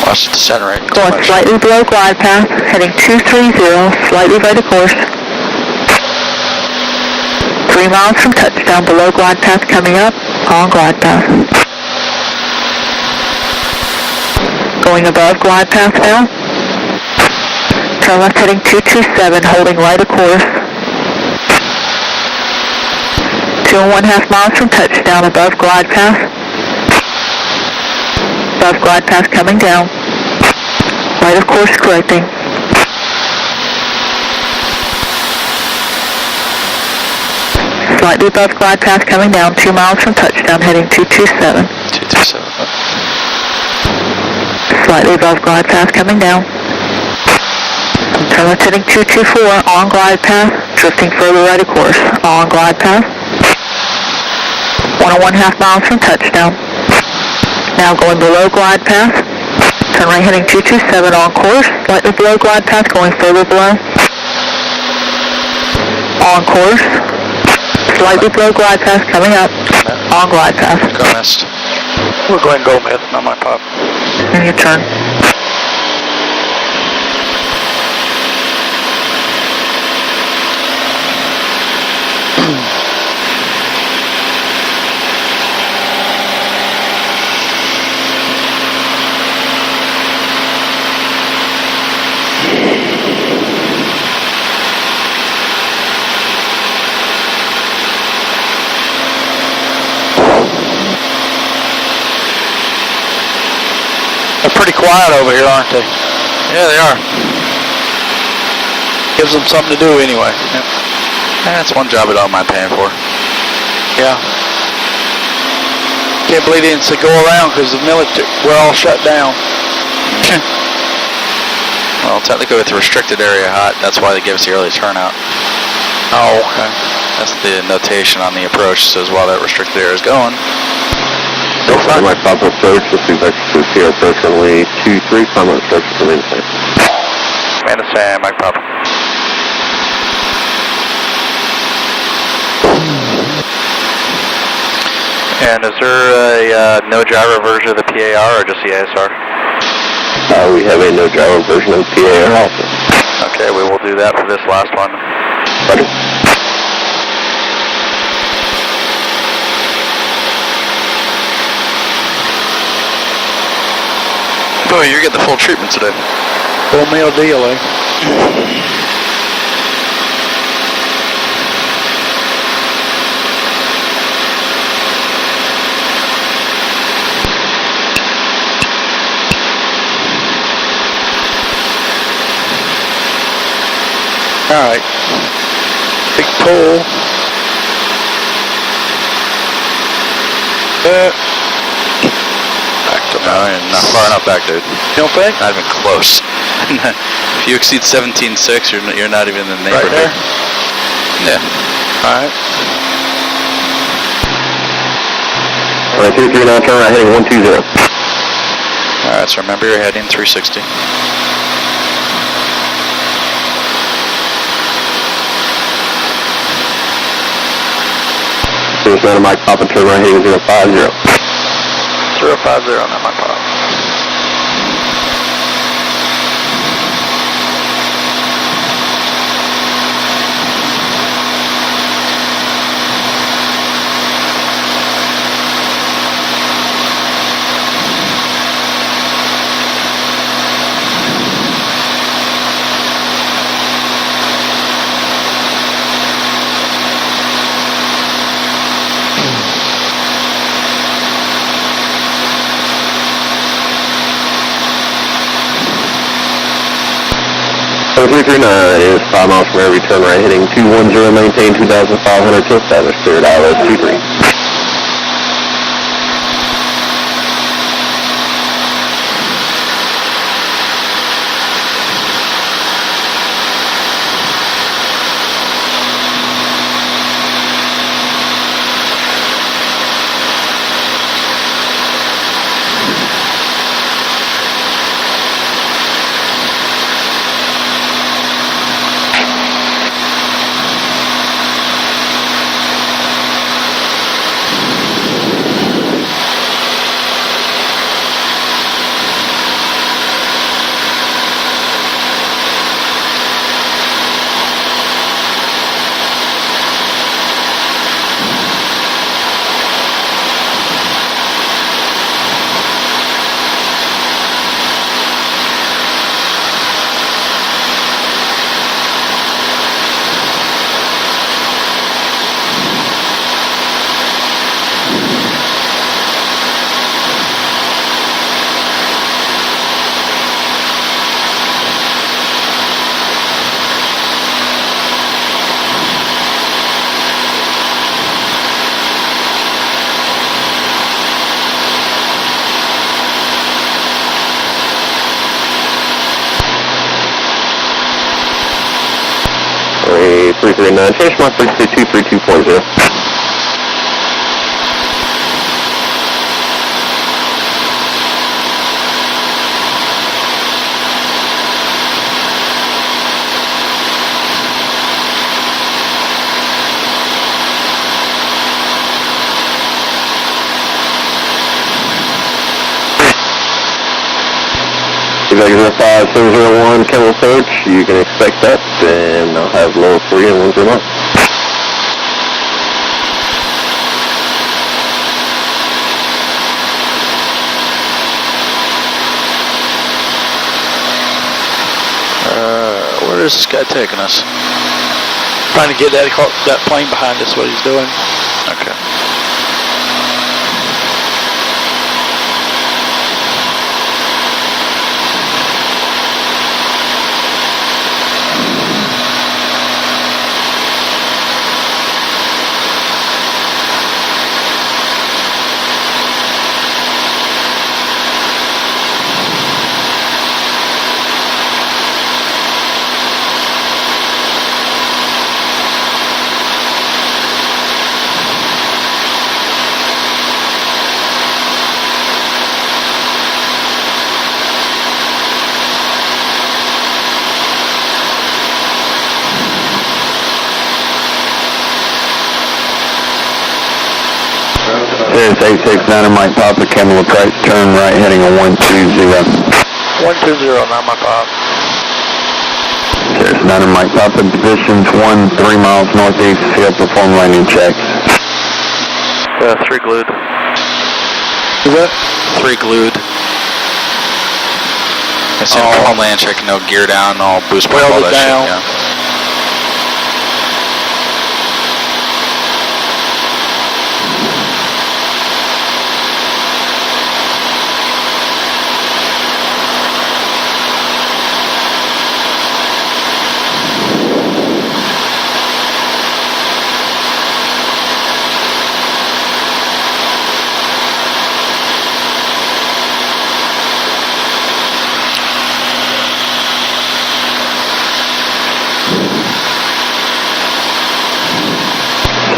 Watch the descent rate. Going slightly below glide path, heading 230, slightly right of course. 3 miles from touchdown, below glide path coming up, on glide path. Going above glide path now. Turn left heading 227, holding right of course. 2 1/2 miles from touchdown, above glide path. Above glide path coming down. Right of course correcting. Slightly above glide path coming down, 2 miles from touchdown, heading 227. 227. Slightly above glide path coming down. Turn left heading 224, on glide path, drifting further right of course, on glide path. 1 1/2 miles from touchdown. Now going below glide path. Turn right heading 227 on course, slightly below glide path, going further below. On course. Slightly below glide path, coming up. On glide path. Go missed. We're going go mid, not my pop. And your turn. They're pretty quiet over here, aren't they? Yeah, they are. Gives them something to do anyway. Yep. That's one job I don't mind paying for. Yeah. Can't believe they didn't say go around because the military, we're all shut down. Well, technically with the restricted area hot, that's why they give us the early turnout. Oh, okay. That's the notation on the approach, says while that restricted area is going. My Papa approach, this is vector to approach runway 23, climb on approach to maintain. Understand, Mike Papa. And is there a no gyro version of the PAR or just the ASR? We have a no gyro version of PAR also. Okay, we will do that for this last one. Roger. Boy, you're getting the full treatment today. Full meal deal, eh? All right. Big pull. Back to No, you're not far enough back, dude. You don't think? Not even close. If you exceed 17.6, you're not even in the neighborhood. Right there? Yeah. All right. All right, 239, turn right heading 120. All right, so remember you're heading 360. Here's Santa Mike, pop and turn right heading 050. 050 on that, my pop. So 339 is 5 miles from every turn right heading 210, maintain 2,500 till establish cleared ILS 23. Sorry, 339, finish my frequency 232.0. Executive 5701, Campbell Search, you can expect that, and I'll have low 3 and 1 months. Where is this guy taking us? Trying to get that plane behind us, what he's doing. Okay. There's 869 Mike Papa, Campbell approach, turn right heading on 120. 120 on my pop. There's 9 Mike Papa, positions 1, 3 miles northeast, field perform landing checks. 3 glued. Is that? 3 glued. It's in perform land check, no gear down, all boost pump, all that down. shit, yeah.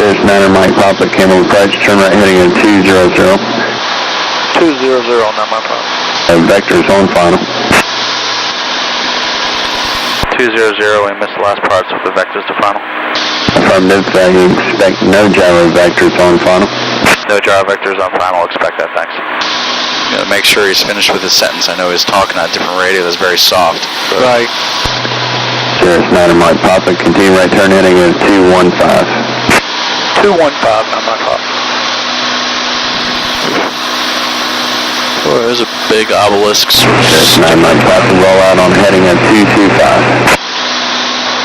Cirrus 9 Mike Papa, Campbell approach, turn right heading at 200. 200 on that, my problem. Vectors on final. 200, we missed the last part, so the vectors to final. Affirmative, you expect no gyro vectors on final. No gyro vectors on final, expect that, thanks. You gotta make sure he's finished with his sentence. I know he's talking on a different radio that's very soft. Right. Cirrus 9 Mike Papa, continue right turn heading at 215. 215, not my problem. Boy, there's a big obelisk. Cirrus 9 Mike Papa, roll out on heading at 225.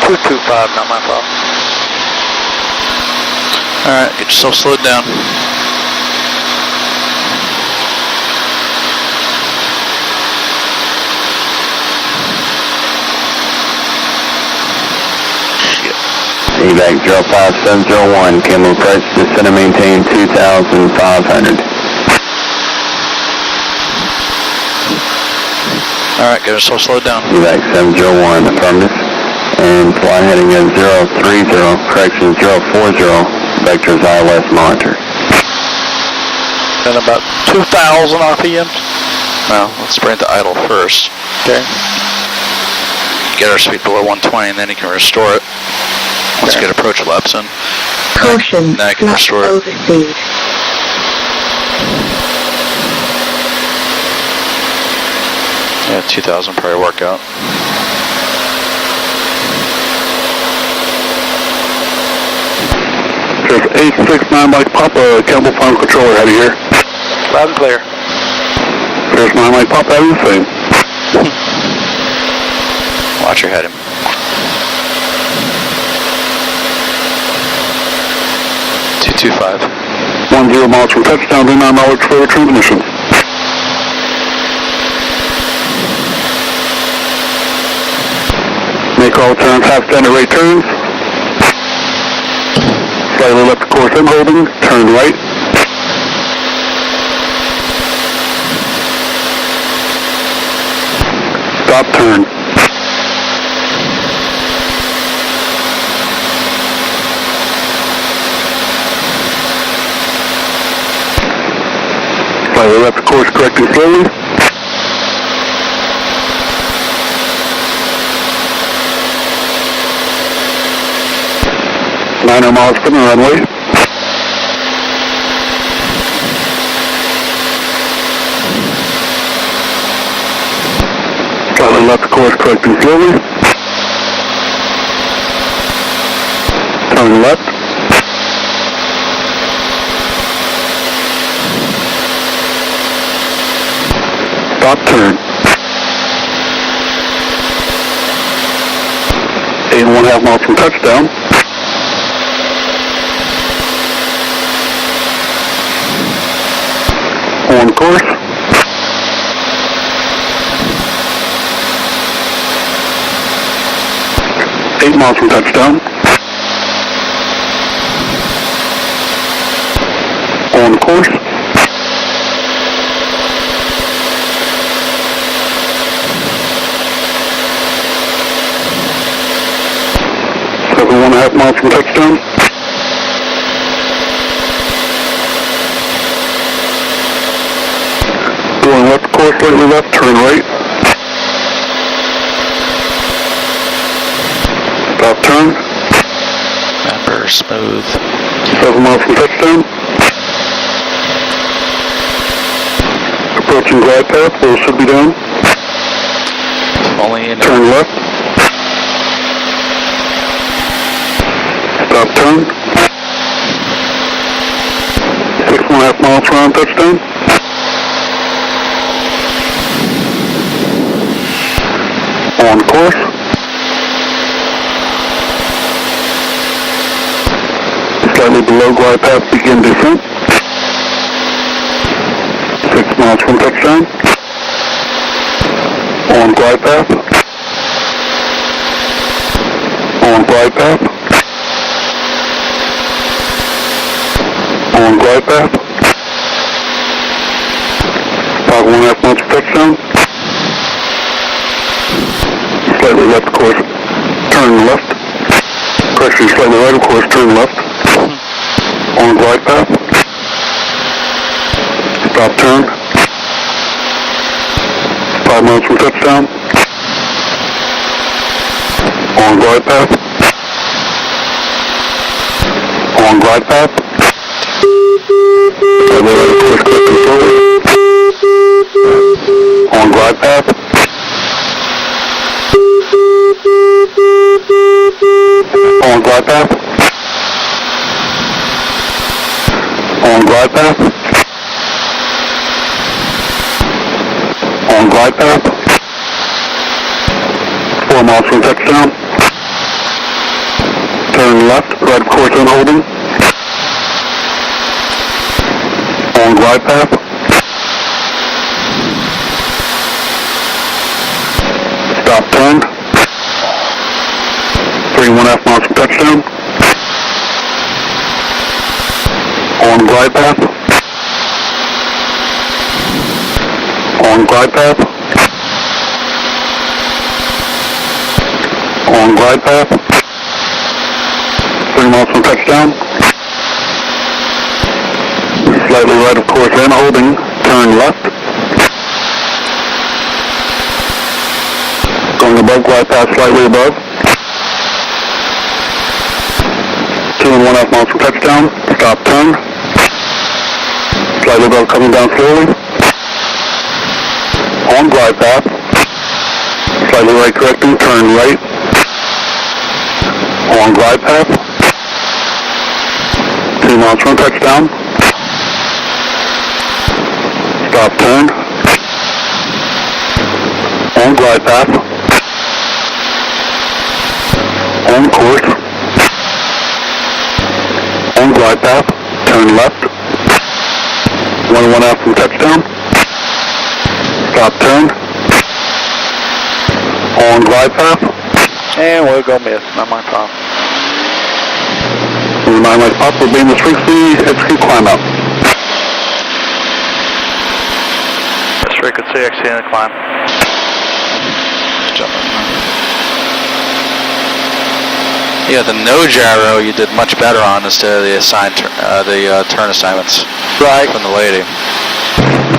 225, not my problem. Alright, get yourself slowed down. Evac 05701, Campbell approach, descend and maintain 2,500. Alright, get yourself slowed down. Evac 701, affirmative. And fly heading at 030, correction 040, vectors ILS monitor. And about 2,000 RPMs. Well, let's bring it to idle first. Okay. Get our speed below 120 and then you can restore it. Once you get approach laps in. Caution, Now you can flap restore it. overspeed. Yeah, 2,000 probably work out. There's 869 Mike Papa, Campbell Final Controller, out of here. Loud and clear. There's 9 Mike Papa, out of the same. Watch your head him. $225. 10 miles from touchdown, do 9 miles for the transmission. Make all turns, half standard rate turns. Slightly left the course I'm holding, turn right. Stop turn. Slightly left the course, correcting slowly. Niner miles from the runway. Slightly left the course, correcting slowly. Turn left. Stop turn. 8.5 miles from touchdown. On course. Eight miles from touchdown. On course. Seven 1.5 miles from touchdown. Going left course, slightly left, turn right. Stop turn. Remember, smooth. 7 miles from touchdown. Approaching glide path, wheels should be down. Only in Turn left. Stop turn. 6.5 miles around touchdown. On course. Slightly below glide path, begin descent. 6 miles from touchdown. On glide path. On glide path. On glide path. 5.5 miles from touchdown. Slightly left course, turn left. Correction, slightly right of course, turn left. On glide path. Stop turn. 5 miles from touchdown. On glide path. On glide path. On glide path. On glide path. On glide path. On glide path. 4 miles from touchdown. Turn left, right of course and holding. On glide path. Stop turn. 3.5 miles from touchdown. On glide path. On glide path. On glide path. 3 miles from touchdown. Slightly right of course and holding. Turn left. Going above glide path, slightly above. 2.5 miles from touchdown. Stop turn. Slightly above, coming down slowly. On glide path. Slightly right correcting, turn right. On glide path. 2 miles from touchdown. Stop turn. On glide path. On course. On glide path. Turn left. 1.5 from touchdown. Stop turn. On glide path. And we'll go miss. 9 mile pop. 9 miles pop will be in the frequency. Execute climb out. Frequency, XC and climb. Yeah, the no gyro you did much better on instead of the turn assignments. Right. From the lady.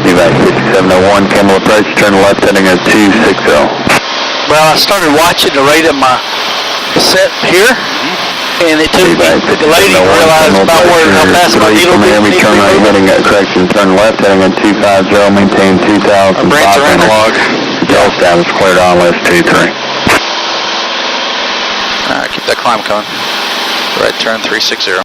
Evac 6701, Campbell approach, turn left heading at 260. Well, I started watching the rate of my set here, and it took me, the lady realized about how fast my needle did. Turn right heading at correction, turn left heading at 250, maintain 2,000. Our brains are analog. Tail status cleared on list 23. Alright, keep that climb coming. Right turn 360.